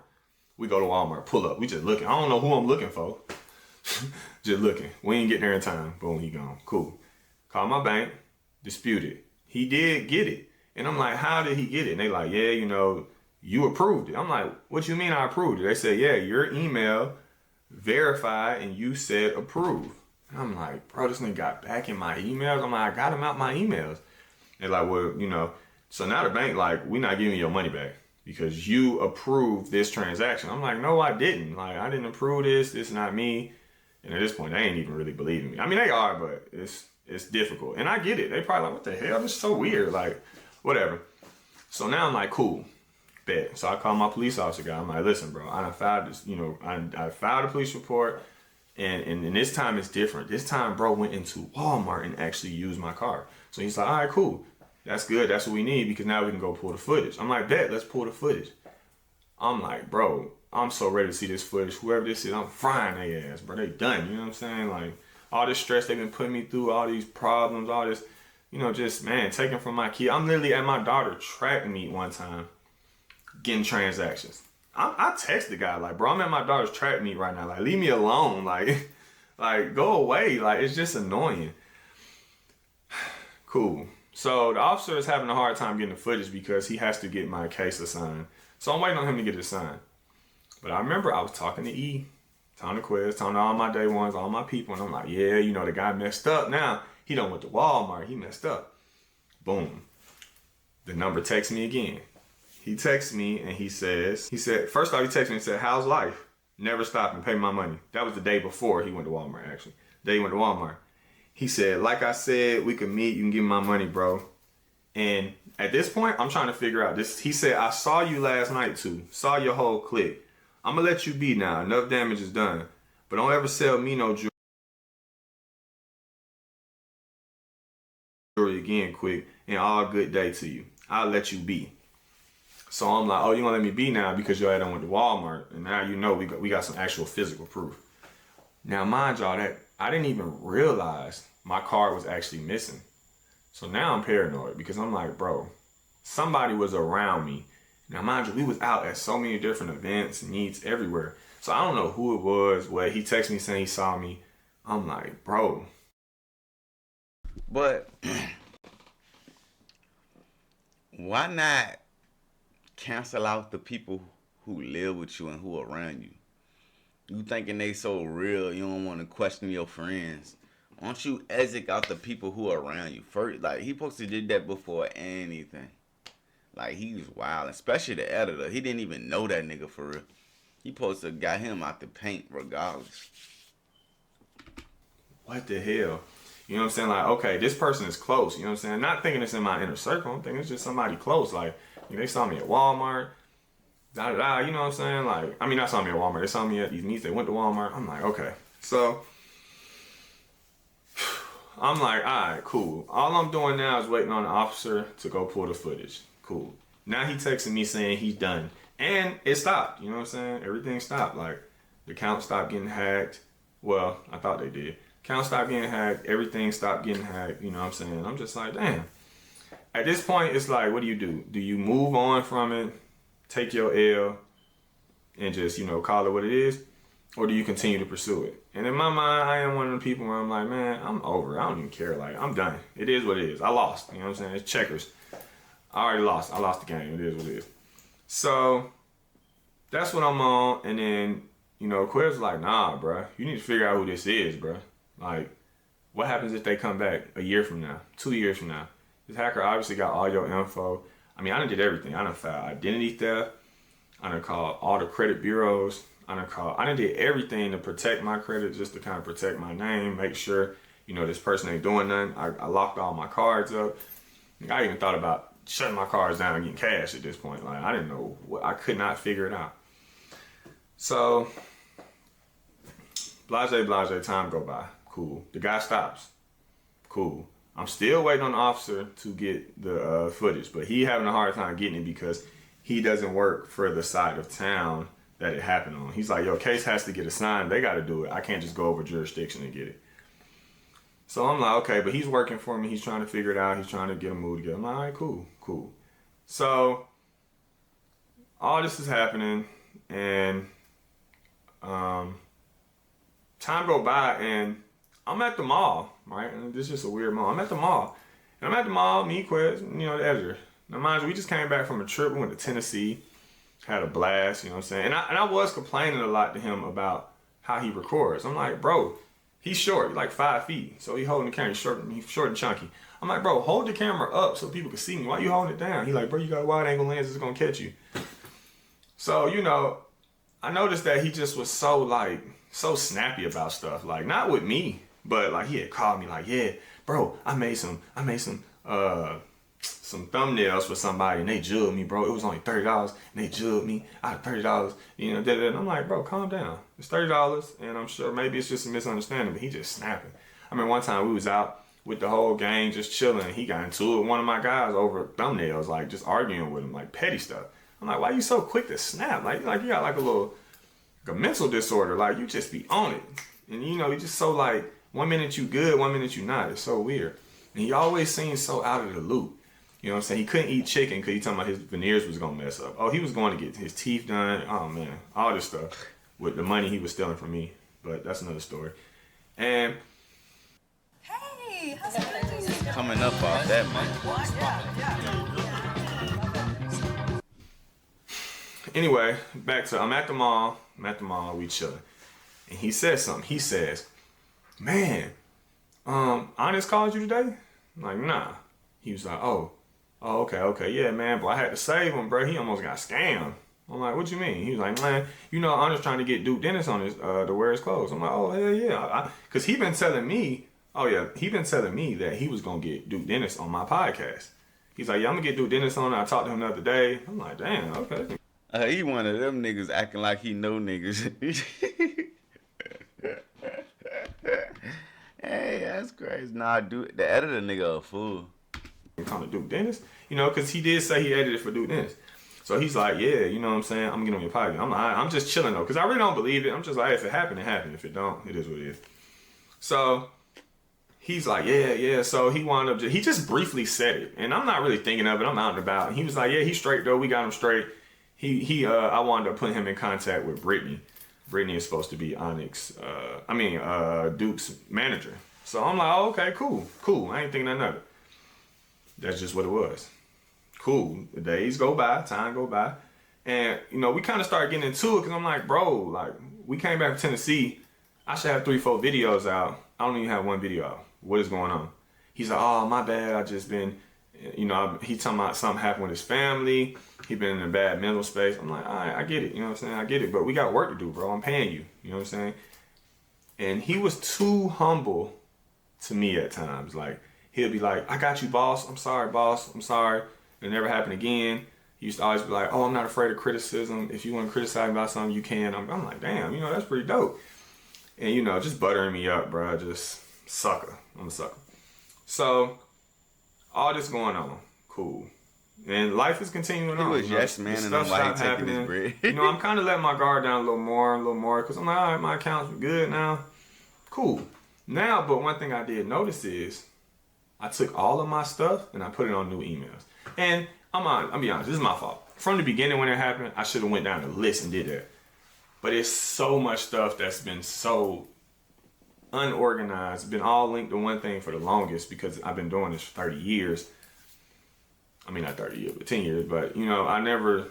Speaker 2: We go to Walmart, pull up. We just looking. I don't know who I'm looking for. Just looking. We ain't getting there in time. Boom, he gone. Cool. Call my bank, dispute it. He did get it. And I'm like, how did he get it? And they like, yeah, you know, you approved it. I'm like, what you mean I approved it? They said, yeah, your email verified and you said approve. And I'm like, bro, this nigga got back in my emails. I'm like, I got him out my emails. They're like, well, you know, so now the bank like, we're not giving you your money back because you approved this transaction. I'm like, no, I didn't. Like, I didn't approve this. This is not me. And at this point, they ain't even really believing me. I mean, they are, but it's difficult. And I get it. They probably like, what the hell? This is so weird. Like, whatever. So now I'm like, cool. Bet. So I call my police officer guy. I'm like, listen, bro, I filed this, you know, I filed a police report. And this time it's different. This time, bro went into Walmart and actually used my card. So he's like, all right, cool. That's good. That's what we need because now we can go pull the footage. I'm like, bet, let's pull the footage. I'm like, bro, I'm so ready to see this footage. Whoever this is, I'm frying their ass, bro. They done. You know what I'm saying? Like, all this stress they've been putting me through, all these problems, all this, just, man, taking from my kid. I'm literally at my daughter track meet one time, getting transactions. I text the guy, like, bro, I'm at my daughter's track meet right now. Like, leave me alone. Like, go away. Like, it's just annoying. Cool. So the officer is having a hard time getting the footage because he has to get my case assigned. So I'm waiting on him to get it signed. But I remember I was talking to E, talking to Quiz, talking to all my day ones, all my people, and I'm like, yeah, the guy messed up now. He done went to Walmart. He messed up. Boom. The number texts me again. He texts me and he said, first off, he texted me and said, how's life? Never stop and pay my money. That was the day before he went to Walmart, actually. The day he went to Walmart. He said, like I said, we can meet. You can give me my money, bro. And at this point, I'm trying to figure out this. He said, I saw you last night too. Saw your whole clique. I'm going to let you be now. Enough damage is done. But don't ever sell me no jewelry again quick. And all good day to you. I'll let you be. So I'm like, oh, you going to let me be now because your ass done went to Walmart. And now we got some actual physical proof. Now, mind y'all, that I didn't even realize my card was actually missing. So now I'm paranoid because I'm like, bro, somebody was around me. Now, mind you, we was out at so many different events, meets, everywhere. So I don't know who it was. He texted me saying he saw me. I'm like, bro.
Speaker 1: But why not cancel out the people who live with you and who are around you? You thinking they so real, you don't want to question your friends. Why don't you exit out the people who are around you first? Like, he supposed to did that before anything. Like, he was wild, especially the editor. He didn't even know that nigga for real. He supposed to got him out the paint regardless.
Speaker 2: What the hell? You know what I'm saying? Like, okay, this person is close. You know what I'm saying? Not thinking it's in my inner circle. I'm thinking it's just somebody close. Like, they saw me at Walmart. Da da da. You know what I'm saying? Like, I mean, not saw me at Walmart. They saw me at these meets. They went to Walmart. I'm like, okay. So I'm like, all right, cool. All I'm doing now is waiting on the officer to go pull the footage. Cool. Now he texting me saying he's done. And it stopped. You know what I'm saying? Everything stopped. Like, the account stopped getting hacked. Well, I thought they did. Account stopped getting hacked. Everything stopped getting hacked. You know what I'm saying? I'm just like, damn. At this point, it's like, what do? Do you move on from it, take your L, and just, call it what it is? Or do you continue to pursue it? And in my mind, I am one of the people where I'm like, man, I'm over it. I don't even care. Like, I'm done. It is what it is. I lost. You know what I'm saying? It's checkers. I already lost. I lost the game. It is what it is. So that's what I'm on. And then, Quill's like, nah, bro. You need to figure out who this is, bro. Like, what happens if they come back a year from now, 2 years from now? This hacker obviously got all your info. I mean, I done did everything. I done filed identity theft. I done called all the credit bureaus. I done did everything to protect my credit, just to kind of protect my name, make sure, this person ain't doing nothing. I locked all my cards up. I even thought about shutting my cards down and getting cash at this point. Like, I didn't know I could not figure it out. So, blase, time go by. Cool. The guy stops. Cool. I'm still waiting on the officer to get the footage, but he having a hard time getting it because he doesn't work for the side of town that it happened on. He's like, yo, case has to get assigned. They got to do it. I can't just go over jurisdiction and get it. So I'm like, okay, but he's working for me. He's trying to figure it out. He's trying to get a move together. I'm like, all right, cool. So all this is happening, and time go by, and I'm at the mall, right? And this is just a weird mall. I'm at the mall. And I'm at the mall, me, Quez, the editor. Now, mind you, we just came back from a trip. We went to Tennessee. Had a blast, you know what I'm saying? And I was complaining a lot to him about how he records. I'm like, bro, he's short. He's like 5 feet. So he holding the camera. He's short and chunky. I'm like, bro, hold the camera up so people can see me. Why you holding it down? He like, bro, you got a wide angle lens. It's going to catch you. So, I noticed that he just was so snappy about stuff. Like, not with me, but like he had called me like, yeah, bro, I made some thumbnails for somebody and they jugged me, bro. It was only $30 and they jugged me out of $30, and I'm like, bro, calm down. It's $30 and I'm sure maybe it's just a misunderstanding, but he just snapping. I mean, one time we was out with the whole gang, just chilling. He got into it with one of my guys over thumbnails, like just arguing with him, like petty stuff. I'm like, why you so quick to snap? Like you got like a mental disorder. Like you just be on it. And you know, you just so like, one minute you good, one minute you not. It's so weird. And he always seems so out of the loop. You know what I'm saying? He couldn't eat chicken because he talking about his veneers was going to mess up. Oh, he was going to get his teeth done. Oh, man. All this stuff with the money he was stealing from me. But that's another story. And
Speaker 3: Hey, how's it going?
Speaker 1: Coming up off that, man.
Speaker 2: anyway, back to, I'm at the mall, we chilling. And he says something. He says, man, Honest called you today? I'm like, nah. He was like, oh, okay, yeah, man, but I had to save him, bro. He almost got scammed. I'm like, what you mean? He was like, man, you know, Honest trying to get Duke Dennis on his to wear his clothes. I'm like, oh, hell yeah. Because he been telling me that he was going to get Duke Dennis on my podcast. He's like, yeah, I'm going to get Duke Dennis on. I talked to him the other day. I'm like, damn, okay.
Speaker 1: He one of them niggas acting like he know niggas. Hey, that's crazy. Nah, dude, the editor nigga a fool.
Speaker 2: Call it Duke Dennis, you know, because he did say he edited for Duke Dennis. So he's like, yeah, you know what I'm saying? I'm getting on your podcast. I'm just chilling though, because I really don't believe it. I'm just like, hey, if it happened, it happened. If it don't, it is what it is. So he's like, yeah. So he wound up, he just briefly said it, and I'm not really thinking of it. I'm out and about. And he was like, yeah, he's straight though. We got him straight. I wound up putting him in contact with Brittany. Brittany is supposed to be Duke's manager. So I'm like, oh, okay, cool. I ain't thinking nothing of it. That's just what it was. Cool. The days go by, time go by. And, you know, we kind of started getting into it because I'm like, bro, like, we came back from Tennessee. I should have 3-4 videos out. I don't even have one video out. What is going on? He's like, oh, my bad. I just been, you know, he talking about something happened with his family. He been in a bad mental space. I'm like, all right, I get it. You know what I'm saying? I get it. But we got work to do, bro. I'm paying you. You know what I'm saying? And he was too humble to me at times. Like, he'll be like, I got you, boss. I'm sorry, boss. I'm sorry. It'll never happen again. He used to always be like, oh, I'm not afraid of criticism. If you want to criticize me about something, you can. I'm like, damn, you know, that's pretty dope. And, you know, just buttering me up, bro. Just sucker. I'm a sucker. So, all this going on. Cool. And life is continuing on.
Speaker 1: He was yes man, and I'm like taking his bread.
Speaker 2: You know, I'm kind of letting my guard down a little more. Because I'm like, all right, my account's good now. Cool. Now, but one thing I did notice is, I took all of my stuff and I put it on new emails. And I'll be honest, this is my fault. From the beginning when it happened, I should have went down the list and did that. But it's so much stuff that's been so unorganized, been all linked to one thing for the longest because I've been doing this for 30 years. I mean, not 30 years, but 10 years. But, you know, I never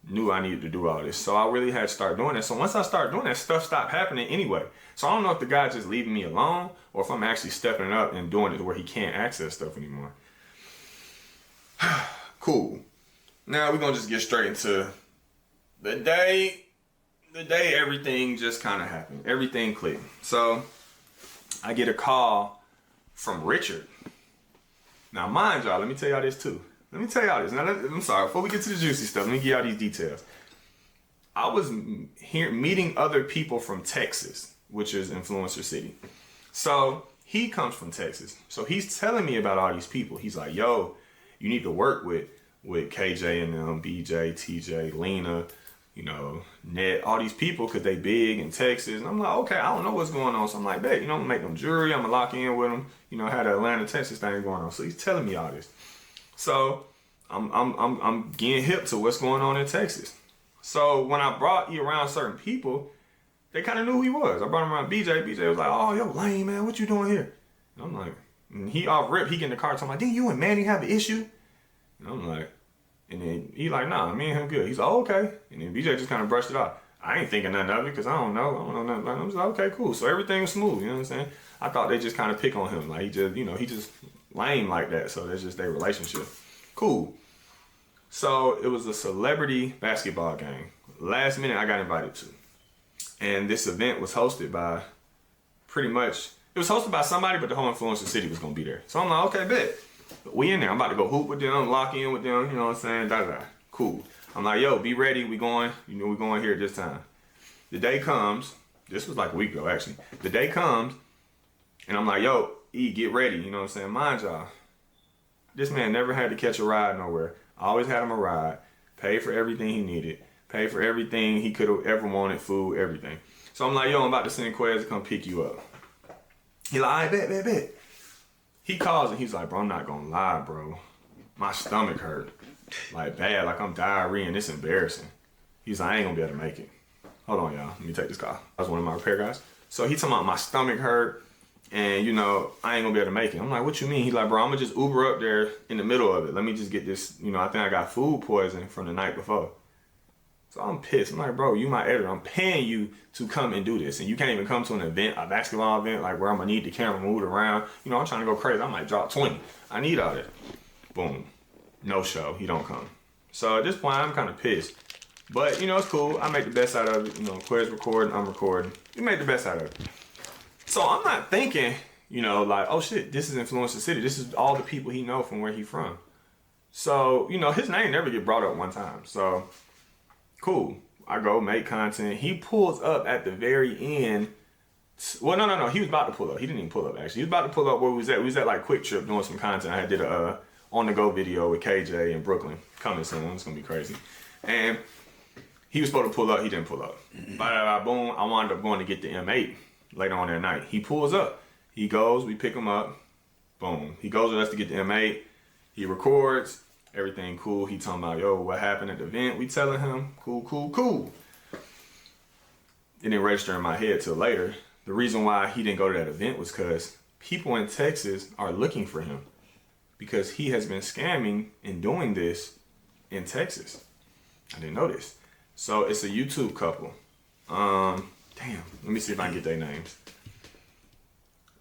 Speaker 2: knew I needed to do all this. So I really had to start doing that. So once I started doing that, stuff stopped happening anyway. So I don't know if the guy's just leaving me alone or if I'm actually stepping up and doing it to where he can't access stuff anymore. Cool. Now we're going to just get straight into the day everything just kind of happened. Everything clicked. So I get a call from Richard. Now, mind y'all, let me tell y'all this too. Now, I'm sorry, before we get to the juicy stuff, let me give y'all these details. I was meeting other people from Texas, which is Influencer City. So he comes from Texas. So he's telling me about all these people. He's like, yo, you need to work with KJ and them, BJ, TJ, Lena, you know, Ned, all these people because they big in Texas. And I'm like, okay, I don't know what's going on. So I'm like, bet, you know, I'm gonna make them jewelry. I'm gonna lock in with them. You know, I had the Atlanta, Texas thing going on. So he's telling me all this. So I'm getting hip to what's going on in Texas. So when I brought you around certain people, they kind of knew who he was. I brought him around BJ. BJ was like, oh, yo, Lane, man, what you doing here? And I'm like, and he off rip, he get in the car talking like, didn't you and Manny have an issue? And I'm like, and then he like, nah, me and him good. He's like, oh, okay. And then BJ just kind of brushed it off. I ain't thinking nothing of it because I don't know nothing about him. I was like, okay, cool. So everything was smooth, you know what I'm saying? I thought they just kind of pick on him. Like, he just lame like that. So that's just their relationship. Cool. So it was a celebrity basketball game. Last minute I got invited to. And this event was hosted by it was hosted by somebody, but the whole Influencer City was going to be there. So I'm like, okay, bet. We in there. I'm about to go hoop with them, lock in with them, you know what I'm saying? Da-da-da. Cool. I'm like, yo, be ready. We going. You know, we going here at this time. The day comes. This was like a week ago, actually. The day comes, and I'm like, yo, eat, get ready, you know what I'm saying? Mind y'all, this man never had to catch a ride nowhere. I always had him a ride, paid for everything he needed, paid for everything he could have ever wanted, food, everything. So I'm like, yo, I'm about to send Quez to come pick you up. He like, all right, bet. He calls and he's like, bro, I'm not gonna lie, bro. My stomach hurt. Like bad, like I'm diarrhea and it's embarrassing. He's like, I ain't gonna be able to make it. Hold on, y'all. Let me take this call. I was one of my repair guys. So he talking about my stomach hurt and, you know, I ain't gonna be able to make it. I'm like, what you mean? He's like, bro, I'm gonna just Uber up there in the middle of it. Let me just get this, you know, I think I got food poisoning from the night before. So I'm pissed. I'm like, bro, you my editor. I'm paying you to come and do this. And you can't even come to an event, a basketball event, like where I'm gonna need the camera moved around. You know, I'm trying to go crazy. I might drop 20. I need all that. Boom. No show. He don't come. So at this point, I'm kind of pissed. But, you know, it's cool. I make the best out of it. You know, Quez recording, I'm recording. We make the best out of it. So I'm not thinking, you know, like, oh shit, this is Influencer City. This is all the people he know from where he from. So, you know, his name never get brought up one time. So, cool. I go make content. He pulls up at the very end. Well, no. He was about to pull up. He didn't even pull up, actually. He was about to pull up where we was at. We was at, like, Quick Trip doing some content. I did a on-the-go video with KJ in Brooklyn. Coming soon. It's going to be crazy. And he was supposed to pull up. He didn't pull up. Boom. I wound up going to get the M8 later on that night. He pulls up. He goes. We pick him up. Boom. He goes with us to get the M8. He records. Everything cool. He talking about, yo, what happened at the event? We telling him, cool. It didn't register in my head till later. The reason why he didn't go to that event was because people in Texas are looking for him because he has been scamming and doing this in Texas. I didn't know this. So it's a YouTube couple. Damn. Let me see if I can get their names.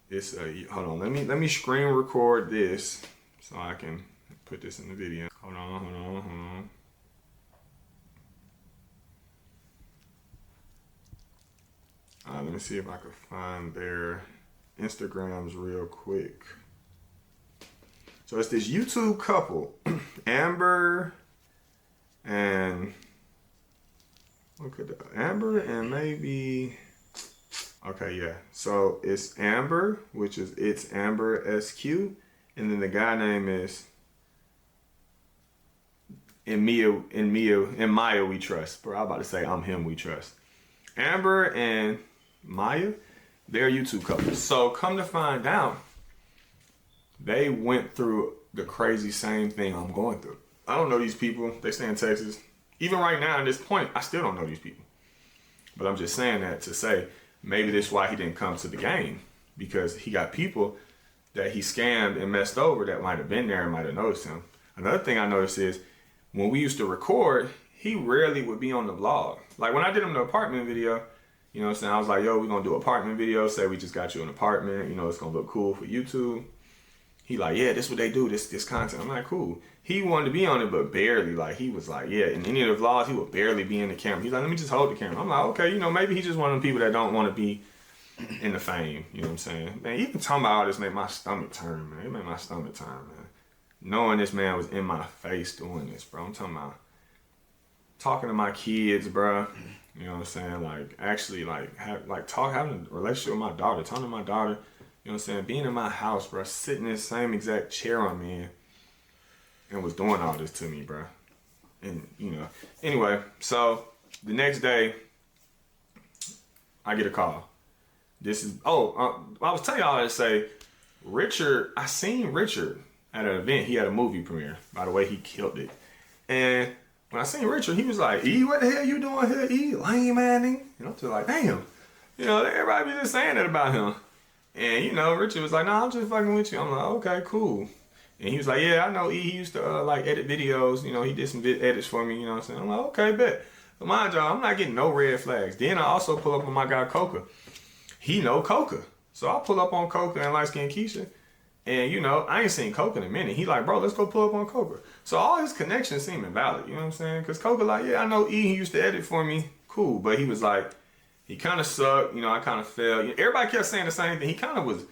Speaker 2: It's a, hold on. Let me screen record this so I can put this in the video. Hold on. Let me see if I can find their Instagrams real quick. So it's this YouTube couple, Amber and Amber and maybe, okay, yeah. So it's Amber, which is it's Amber SQ, and then the guy name is in Maya we trust. Bro, I'm about to say I'm him we trust. Amber and Maya, they're YouTube couple. So come to find out, they went through the crazy same thing I'm going through. I don't know these people. They stay in Texas. Even right now at this point, I still don't know these people. But I'm just saying that to say maybe that's why he didn't come to the game, because he got people that he scammed and messed over that might have been there and might have noticed him. Another thing I noticed is when we used to record, he rarely would be on the vlog. Like when I did him the apartment video, you know what I'm saying? I was like, yo, we're going to do an apartment video. Say we just got you an apartment. You know, it's going to look cool for YouTube. He like, yeah, this what they do, this content. I'm like, cool. He wanted to be on it, but barely. Like, he was like, yeah, in any of the vlogs, he would barely be in the camera. He's like, let me just hold the camera. I'm like, okay, you know, maybe he's just one of them people that don't want to be in the fame. You know what I'm saying? Man, even talking about all this made my stomach turn, man. It made my stomach turn, man. Knowing this man was in my face doing this, bro. I'm talking about talking to my kids, bro. You know what I'm saying? Like, actually, like, having a relationship with my daughter, talking to my daughter, you know what I'm saying? Being in my house, bro, sitting in the same exact chair I'm in, and was doing all this to me, bro. And, you know, anyway, so the next day, I get a call. This is, I was telling y'all to say, Richard, I seen Richard at an event. He had a movie premiere. By the way, he killed it. And when I seen Richard, he was like, E, what the hell you doing here, E? Lame, man. You know, I'm just like, damn. You know, everybody be just saying that about him. And, you know, Richard was like, nah, I'm just fucking with you. I'm like, okay, cool. And he was like, yeah, I know E. He used to, like, edit videos. You know, he did some edits for me, you know what I'm saying? I'm like, okay, bet. But mind y'all, I'm not getting no red flags. Then I also pull up on my guy, Coca. He know Coca. So I pull up on Coca and Light Skin Keisha. And, you know, I ain't seen Coca in a minute. He like, bro, let's go pull up on Coca. So all his connections seem invalid, you know what I'm saying? Because Coca like, yeah, I know E. He used to edit for me. Cool. But he was like, he kind of sucked. You know, I kind of fell. You know, everybody kept saying the same thing. He kind of was,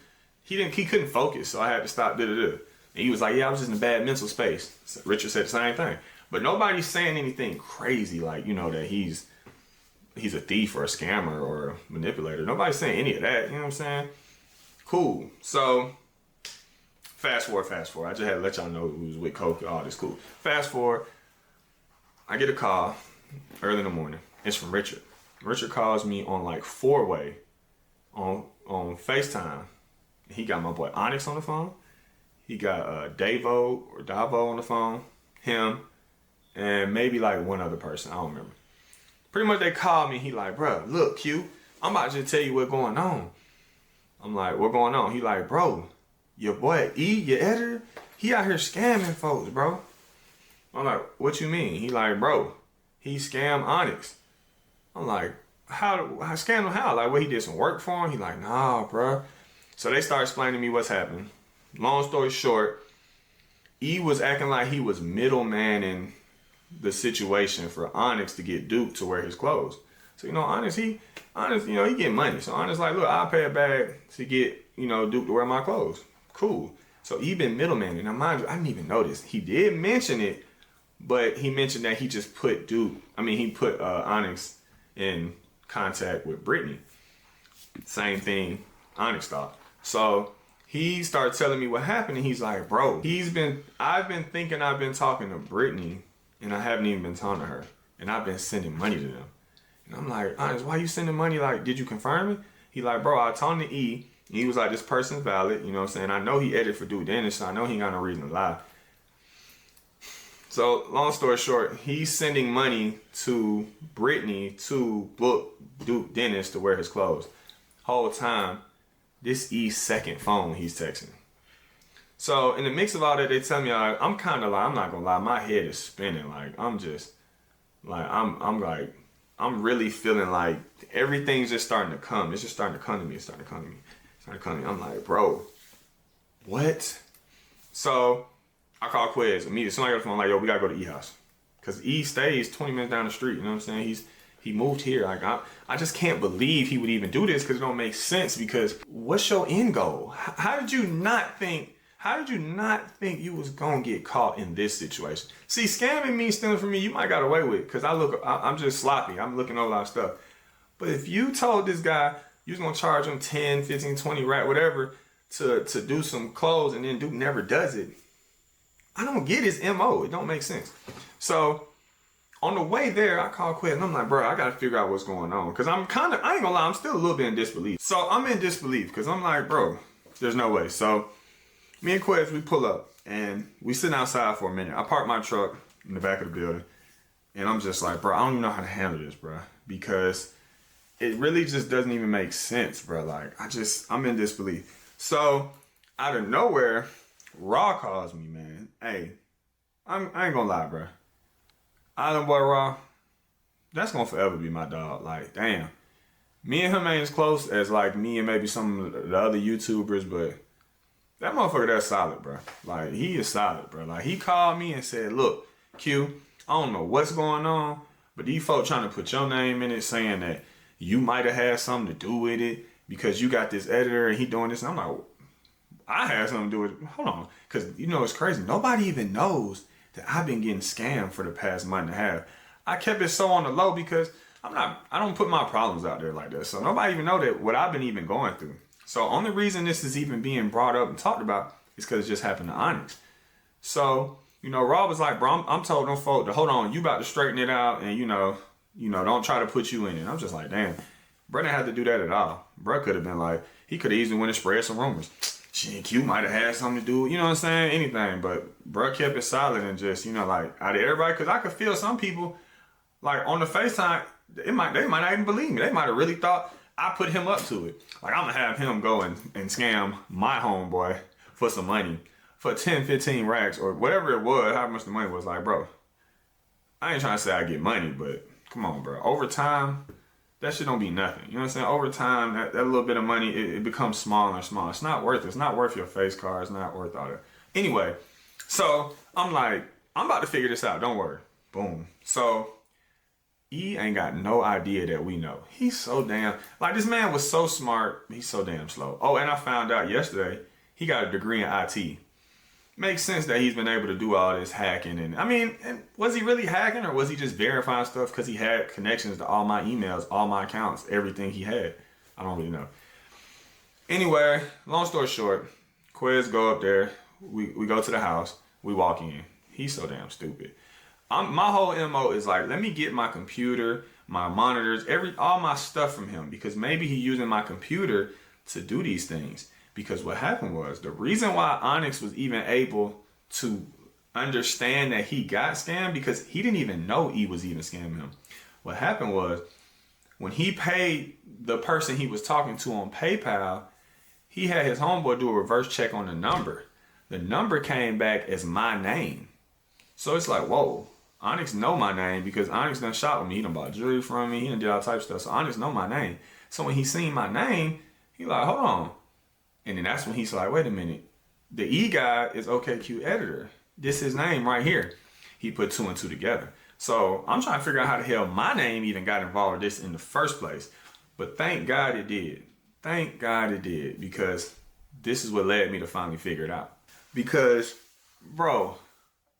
Speaker 2: he couldn't focus. So I had to stop, And he was like, yeah, I was just in a bad mental space. So Richard said the same thing. But nobody's saying anything crazy like, you know, that he's a thief or a scammer or a manipulator. Nobody's saying any of that, you know what I'm saying? Cool. So Fast forward. I just had to let y'all know who was with Coke. All this cool. Fast forward. I get a call early in the morning. It's from Richard. Richard calls me on like 4-way on FaceTime. He got my boy Onyx on the phone. He got Davo on the phone. Him. And maybe like one other person. I don't remember. Pretty much they called me. He like, bro, look, Q. I'm about to tell you what's going on. I'm like, what going on? He like, bro, your boy E, your editor, he out here scamming folks, bro. I'm like, what you mean? He like, bro, he scammed Onyx. I'm like, how scam him how? Like, what, he did some work for him? He like, nah, bro. So they start explaining to me what's happening. Long story short, E was acting like he was middleman the situation for Onyx to get duped to wear his clothes. So, you know, Onyx, he get money. So Onyx like, look, I'll pay a bag to get, duped to wear my clothes. Cool. So he been middleman. Now, mind you, I didn't even notice. He did mention it, but he mentioned that he just put Onyx in contact with Brittany. Same thing Onyx thought. So he started telling me what happened, and he's like, bro, I've been thinking I've been talking to Brittany, and I haven't even been talking to her. And I've been sending money to them. And I'm like, Onyx, why you sending money? Like, did you confirm it? He like, bro, I told him to E. And he was like, this person's valid. You know what I'm saying? I know he edited for Dude Dennis, so I know he ain't got no reason to lie. So, long story short, he's sending money to Brittany to book Duke Dennis to wear his clothes. Whole time, this E's second phone he's texting. So, in the mix of all that, they tell me, I'm kind of like, I'm not gonna lie, my head is spinning. Like, I'm just, like, I'm really feeling like everything's just starting to come. It's just starting to come to me. I'm like, bro, what? So, I call Quiz immediately. Somebody got the phone like, yo, we gotta go to E house. Cause E stays 20 minutes down the street, you know what I'm saying? He moved here. Like, I just can't believe he would even do this, because it don't make sense. Because what's your end goal? How did you not think you was gonna get caught in this situation? See, scamming me, stealing from me, you might got away with, because I'm just sloppy. I'm looking over a lot of stuff. But if you told this guy you was gonna charge him 10, 15, 20 rat, whatever, to do some clothes, and then Duke never does it, I don't get his MO. It don't make sense. So on the way there, I called Quinn and I'm like, bro, I gotta figure out what's going on. Cause I ain't gonna lie, I'm still a little bit in disbelief. So I'm in disbelief, cause I'm like, bro, there's no way. So me and Quez, we pull up and we sit outside for a minute. I park my truck in the back of the building and I'm just like, bro, I don't even know how to handle this, bro. Because it really just doesn't even make sense, bro. Like, I'm in disbelief. So out of nowhere, Raw calls me, man. Hey, I ain't gonna lie, bro. Island Boy Raw, that's gonna forever be my dog. Like, damn. Me and him ain't as close as like me and maybe some of the other YouTubers, but that motherfucker, that's solid, bro. Like, he is solid, bro. Like, he called me and said, look, Q, I don't know what's going on, but these folks trying to put your name in it, saying that you might have had something to do with it because you got this editor and he doing this. And I'm like, I had something to do with it. Hold on. Because, it's crazy. Nobody even knows that I've been getting scammed for the past month and a half. I kept it so on the low because I don't put my problems out there like that. So nobody even know that what I've been even going through. So only reason this is even being brought up and talked about is because it just happened to Onyx. So, Rob was like, bro, I'm told them folk to hold on, you about to straighten it out and, don't try to put you in it. I'm just like, damn, bro didn't have to do that at all. Bro could have been like, he could have easily went and spread some rumors. Shit, Q might have had something to do, you know what I'm saying? Anything. But bro kept it solid and just, like, out of everybody, because I could feel some people, like, on the FaceTime, they might not even believe me. They might have really thought I put him up to it. Like, I'm going to have him go and scam my homeboy for some money, for 10, 15 racks, or whatever it was, however much the money was. Like, bro, I ain't trying to say I get money, but come on, bro. Over time, that shit don't be nothing. You know what I'm saying? Over time, that little bit of money, it becomes smaller and smaller. It's not worth it. It's not worth your face card. It's not worth all that. Anyway, so I'm like, I'm about to figure this out. Don't worry. Boom. So E ain't got no idea that we know. He's so damn, like, this man was so smart. He's so damn slow. Oh, and I found out yesterday, he got a degree in IT. Makes sense that he's been able to do all this hacking. And was he really hacking, or was he just verifying stuff because he had connections to all my emails, all my accounts, everything he had? I don't really know. Anyway, long story short, Quiz go up there. we go to the house. We walk in. He's so damn stupid. My whole MO is like, let me get my computer, my monitors, all my stuff from him, because maybe he's using my computer to do these things. Because what happened was, the reason why Onyx was even able to understand that he got scammed, because he didn't even know E was even scamming him. What happened was, when he paid the person he was talking to on PayPal, he had his homeboy do a reverse check on the number. The number came back as my name. So it's like, whoa, Onyx know my name, because Onyx done shot with me. He done bought jewelry from me. He done did all types of stuff. So Onyx know my name. So when he seen my name, he like, hold on. And then that's when he's like, wait a minute. The E guy is OKQ editor. This his name right here. He put 2 and 2 together. So I'm trying to figure out how the hell my name even got involved with this in the first place. But thank God it did. Thank God it did. Because this is what led me to finally figure it out. Because, bro,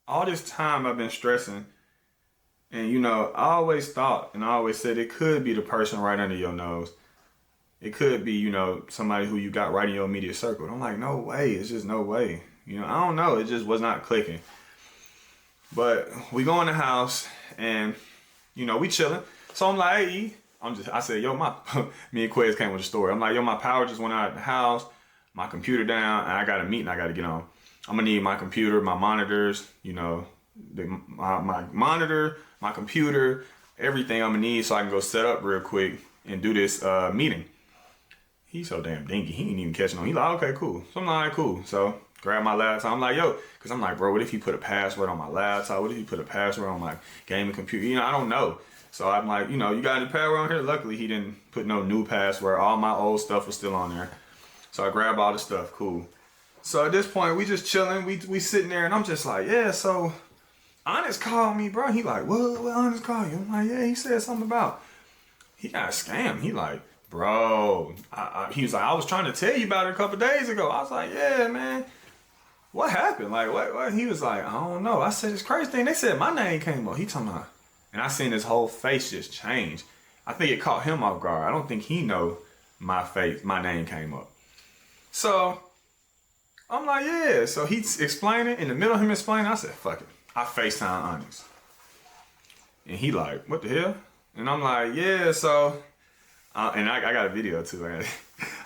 Speaker 2: all this time I've been stressing, and you know, I always thought and I always said it could be the person right under your nose. It could be, you know, somebody who you got right in your immediate circle. I'm like, no way. It's just no way. You know, I don't know. It just was not clicking. But we go in the house and, you know, we chilling. So I'm like, hey, I said, yo, me and Quez came with a story. I'm like, yo, my power just went out of the house, my computer down, and I got a meeting I got to get on. I'm gonna need my computer, my monitors, you know, my monitor, my computer, everything I'm gonna need so I can go set up real quick and do this meeting. He's so damn dingy. He ain't even catching on. He like, okay, cool. So I'm like, all right, cool. So grab my laptop. I'm like, yo, because I'm like, bro, what if you put a password on my laptop? What if you put a password on my gaming computer? You know, I don't know. So I'm like, you know, you got any password on here? Luckily, he didn't put no new password. All my old stuff was still on there. So I grab all the stuff. Cool. So at this point, we just chilling. We sitting there, and I'm just like, yeah, so Onyx called me, bro. He like, what Onyx called you? I'm like, yeah, he said something about he got scammed. He like, bro, he was like, I was trying to tell you about it a couple days ago. I was like, yeah, man. What happened? Like, what? He was like, I don't know. I said, this crazy thing. They said my name came up. He talking about, and I seen his whole face just change. I think it caught him off guard. I don't think he know my name came up. So I'm like, yeah. So he's explaining. In the middle of him explaining, I said, fuck it. I FaceTime Onyx. And he like, what the hell? And I'm like, yeah, so, and I got a video too.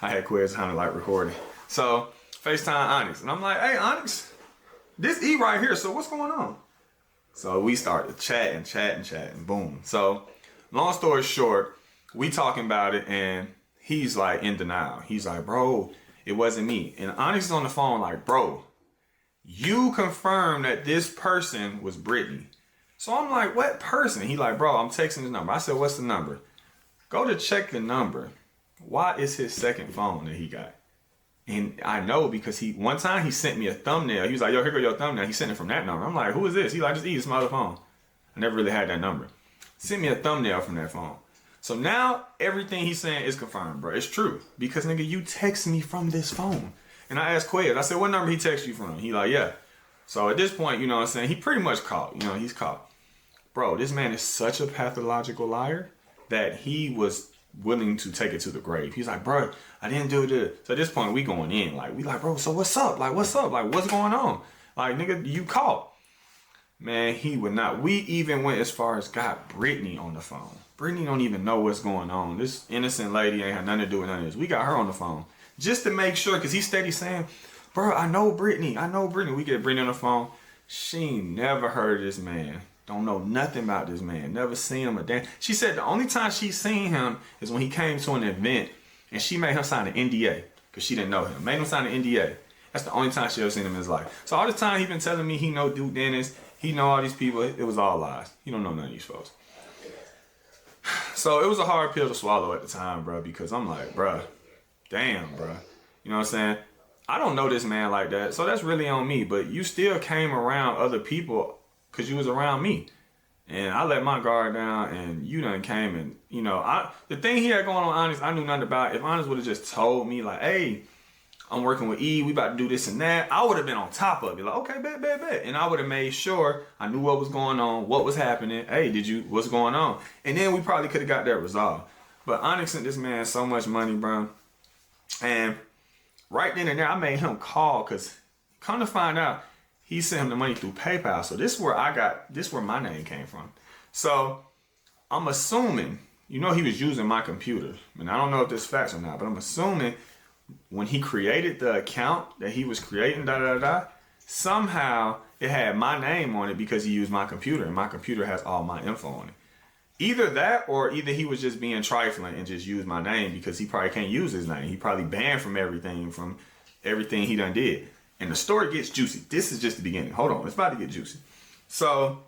Speaker 2: I had Quez kind of like recording. So FaceTime Onyx. And I'm like, hey, Onyx, this E right here. So what's going on? So we started chatting. Boom. So long story short, we talking about it, and he's like in denial. He's like, bro, it wasn't me. And Onyx is on the phone like, bro, you confirmed that this person was Brittany. So I'm like, what person? He like, bro, I'm texting his number. I said, what's the number? Go to check the number. Why is his second phone that he got? And I know because one time he sent me a thumbnail. He was like, yo, here go your thumbnail. He sent it from that number. I'm like, who is this? He like, just eat my other phone. I never really had that number. Sent me a thumbnail from that phone. So now everything he's saying is confirmed, bro. It's true. Because, nigga, you text me from this phone. And I asked Quez, I said, what number he text you from? He like, yeah. So at this point, you know what I'm saying? He pretty much caught. You know, he's caught. Bro, this man is such a pathological liar that he was willing to take it to the grave. He's like, bro, I didn't do it. So at this point, we going in. Like, we like, bro, so what's up? Like, what's up? Like, what's going on? Like, nigga, you caught. Man, he would not. We even went as far as got Brittany on the phone. Brittany don't even know what's going on. This innocent lady ain't had nothing to do with none of this. We got her on the phone just to make sure, because he's steady saying, bro, I know Brittany. We get Brittany on the phone. She never heard of this man. Don't know nothing about this man. Never seen him a damn. She said the only time she seen him is when he came to an event and she made him sign an NDA because she didn't know him. Made him sign an NDA. That's the only time she ever seen him in his life. So all the time he been telling me he know Duke Dennis, he know all these people. It was all lies. He don't know none of these folks. So it was a hard pill to swallow at the time, bro, because I'm like, bro, damn, bro. You know what I'm saying? I don't know this man like that, so that's really on me. But you still came around other people because you was around me. And I let my guard down, and you done came and, you know, the thing he had going on Onyx, I knew nothing about. If Onyx would have just told me, like, hey, I'm working with E, we about to do this and that, I would have been on top of it. Like, okay, bet. And I would have made sure I knew what was going on, what was happening. Hey, what's going on? And then we probably could have got that resolved. But Onyx sent this man so much money, bro. And right then and there, I made him call because Come to find out, he sent him the money through PayPal. So this is where my name came from. So I'm assuming, he was using my computer. And I don't know if this is facts or not, but I'm assuming when he created the account that he was creating, somehow it had my name on it because he used my computer, and my computer has all my info on it. Either that, or either he was just being trifling and just used my name because he probably can't use his name. He probably banned from everything he done did. And the story gets juicy. This is just the beginning. Hold on, it's about to get juicy. So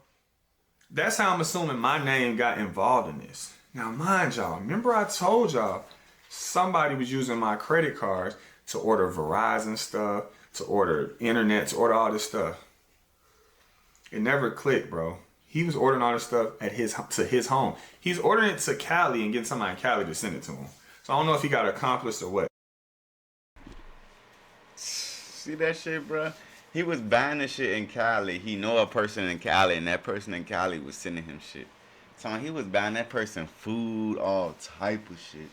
Speaker 2: that's how I'm assuming my name got involved in this. Now, mind y'all, remember I told y'all somebody was using my credit cards to order Verizon stuff, to order internet, to order all this stuff. It never clicked, bro. He was ordering all this stuff to his home. He's ordering it to Cali and getting somebody in Cali to send it to him. So I don't know if he got accomplished or what.
Speaker 1: See that shit, bro? He was buying the shit in Cali. He know a person in Cali, and that person in Cali was sending him shit. So he was buying that person food, all type of shit.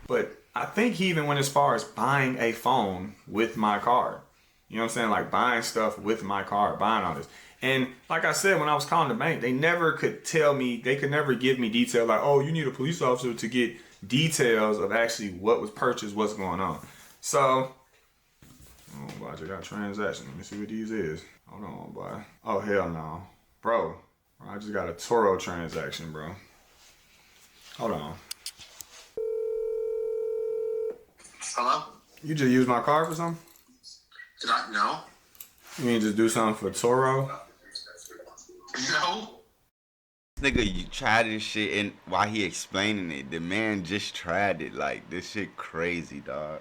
Speaker 2: But I think he even went as far as buying a phone with my card. You know what I'm saying? Like buying stuff with my card, buying all this. And like I said, when I was calling the bank, they never could tell me, they could never give me detail like, oh, you need a police officer to get details of actually what was purchased, what's going on. So, oh, boy, I just got a transaction. Let me see what these is. Hold on, boy. Oh, hell no. Bro, I just got a Toro transaction, bro. Hold on.
Speaker 4: Hello?
Speaker 2: You just used my card for something?
Speaker 4: Did I? No.
Speaker 2: You mean just do something for Toro?
Speaker 4: No.
Speaker 1: Nigga, you tried this shit, and while he explaining it, the man just tried it. Like, this shit crazy, dog.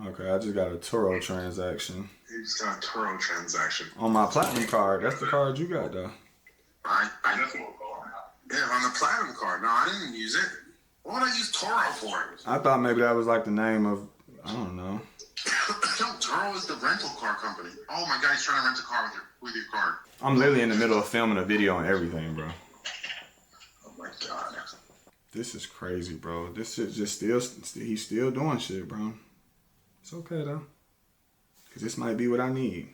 Speaker 2: Okay, I just got a Toro transaction.
Speaker 4: You just got a Turo transaction.
Speaker 2: On my platinum card. That's the card you got, though.
Speaker 4: I yeah, on the platinum card. No, I didn't use it. What would I use Turo for?
Speaker 2: I thought maybe that was like the name of, I don't know.
Speaker 4: No, Turo is the rental car company. Oh my god, he's trying to rent a car with your card.
Speaker 2: I'm literally in the middle of filming a video and everything, bro.
Speaker 4: Oh my god.
Speaker 2: This is crazy, bro. This shit just he's still doing shit, bro. It's okay, though. Because this might be what I need.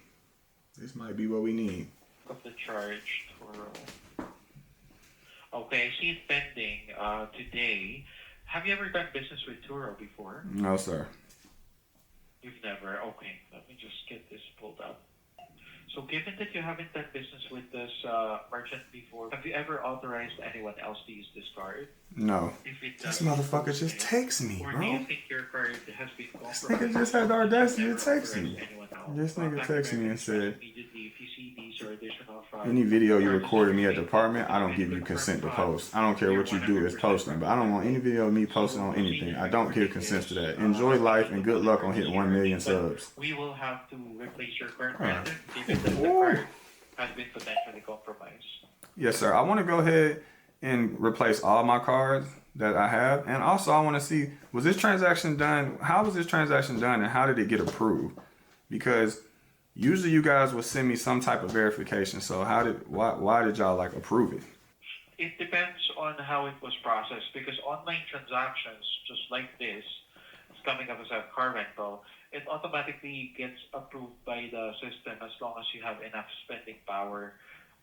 Speaker 2: This might be what we need.
Speaker 5: Of the charge for okay, I see it pending today. Have you ever done business with Turo before?
Speaker 2: No, sir.
Speaker 5: You've never. Okay, let me just get this pulled up. So given that you haven't done business with this merchant before, have you ever authorized anyone else to use this card?
Speaker 2: No.
Speaker 5: If it
Speaker 2: This
Speaker 5: does,
Speaker 2: motherfucker just texts me,
Speaker 5: or
Speaker 2: bro.
Speaker 5: do you think your card has been
Speaker 2: This
Speaker 5: compromised?
Speaker 2: nigga just had the audacity to
Speaker 5: Never
Speaker 2: text me.
Speaker 5: authorized anyone else.
Speaker 2: This nigga
Speaker 5: Contact
Speaker 2: texted me and
Speaker 5: American
Speaker 2: said,
Speaker 5: immediately if you see these or additional
Speaker 2: any video you recorded me at the apartment, I don't give you consent to post. I don't care what you do as posting, but I don't want any video of me posting on anything. I don't give consent to that. Enjoy life and good luck on hitting 1 million subs.
Speaker 5: We will have to replace your card branded given that the card has been potentially compromised.
Speaker 2: Yes, sir. I want to go ahead and replace all my cards that I have. And also I want to see, was this transaction done? How was this transaction done and how did it get approved? Because usually you guys will send me some type of verification. So why did y'all like approve it?
Speaker 5: It depends on how it was processed because online transactions, just like this, it's coming up as a car rental, it automatically gets approved by the system as long as you have enough spending power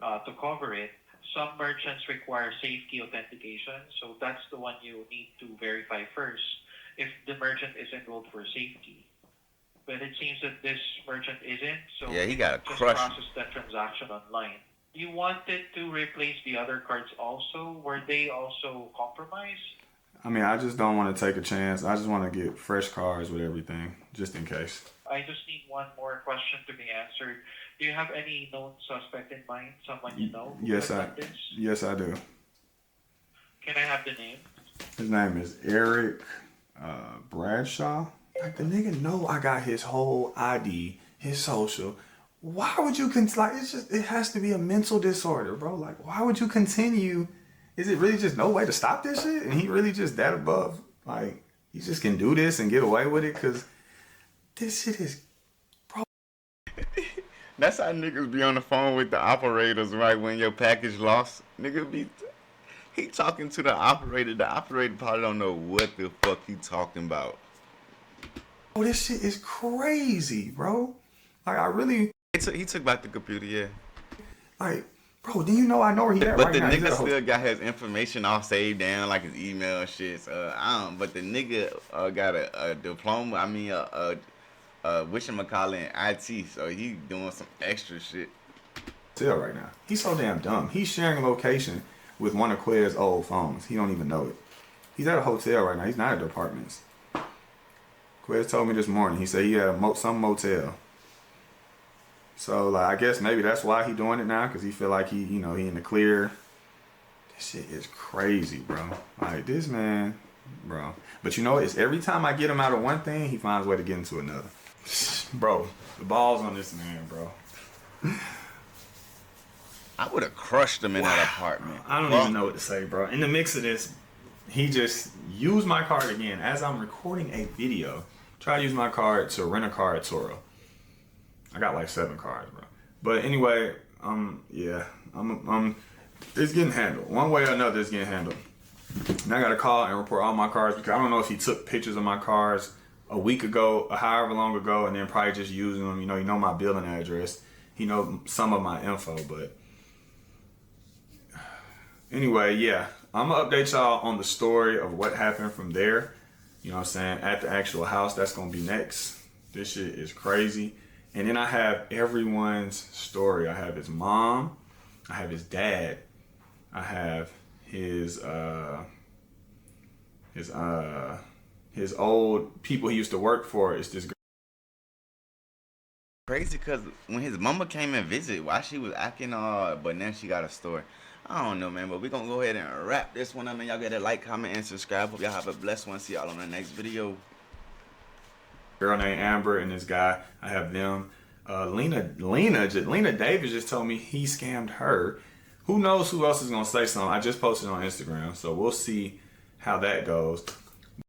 Speaker 5: to cover it. Some merchants require safety authentication, so that's the one you need to verify first if the merchant is enrolled for safety. But it seems that this merchant isn't, so
Speaker 1: Yeah, he got a
Speaker 5: just
Speaker 1: crush.
Speaker 5: process that transaction online. You wanted to replace the other cards also? Were they also compromised?
Speaker 2: I mean, I just don't want to take a chance. I just want to get fresh cards with everything, just in case.
Speaker 5: I just need one more question to be answered. Do you have any known suspect in mind? Someone you know? Who
Speaker 2: Yes,
Speaker 5: has
Speaker 2: I
Speaker 5: done this?
Speaker 2: yes I do.
Speaker 5: Can I have the name?
Speaker 2: His name is Eric Bradshaw. Like the nigga know I got his whole ID, his social. Why would you it has to be a mental disorder, bro. Like, why would you continue? Is it really just no way to stop this shit? And he really just that above? Like, he just can do this and get away with it? Because this shit is, bro.
Speaker 1: That's how niggas be on the phone with the operators, right? When your package lost, he talking to the operator. The operator probably don't know what the fuck he talking about.
Speaker 2: Oh, this shit is crazy, bro. Like, I really,
Speaker 1: He took back the computer, yeah.
Speaker 2: like, bro, do you know I know where he at
Speaker 1: But
Speaker 2: right
Speaker 1: the
Speaker 2: now? He's at
Speaker 1: nigga
Speaker 2: a hotel.
Speaker 1: still got his information all saved down, like his email and shit. So, but the nigga got a diploma. I mean, whatchamacallit in IT. So he doing some extra shit.
Speaker 2: Right now. He's so damn dumb. He's sharing a location with one of Quay's old phones. He don't even know it. He's at a hotel right now. He's not at the apartments. Quez told me this morning. He said he had some motel. So like, I guess maybe that's why he doing it now, because he feel like he in the clear. This shit is crazy, bro. Like, this man, bro. But you know, it's every time I get him out of one thing, he finds a way to get into another. Bro, the balls on this man, bro.
Speaker 1: I would have crushed him in that apartment.
Speaker 2: I don't even know what to say, bro. In the mix of this, he just used my card again as I'm recording a video. Try to use my card to rent a car at Toro. I got like 7 cards, bro. But anyway, yeah, it's getting handled. One way or another, it's getting handled. Now I gotta call and report all my cards, because I don't know if he took pictures of my cards a week ago, or however long ago, and then probably just using them. You know my billing address. He know some of my info, but anyway, yeah, I'm gonna update y'all on the story of what happened from there. You know what I'm saying? At the actual house, that's gonna be next. This shit is crazy. And then I have everyone's story. I have his mom, I have his dad, I have his old people he used to work for. It's this girl.
Speaker 1: Crazy, because when his mama came and visit, why she was acting but now she got a story. I don't know, man, but we're going to go ahead and wrap this one up, man. Y'all got to like, comment, and subscribe. Hope y'all have a blessed one. See y'all on the next video.
Speaker 2: Girl named Amber and this guy, I have them. Lena Davis just told me he scammed her. Who knows who else is going to say something? I just posted on Instagram, so we'll see how that goes.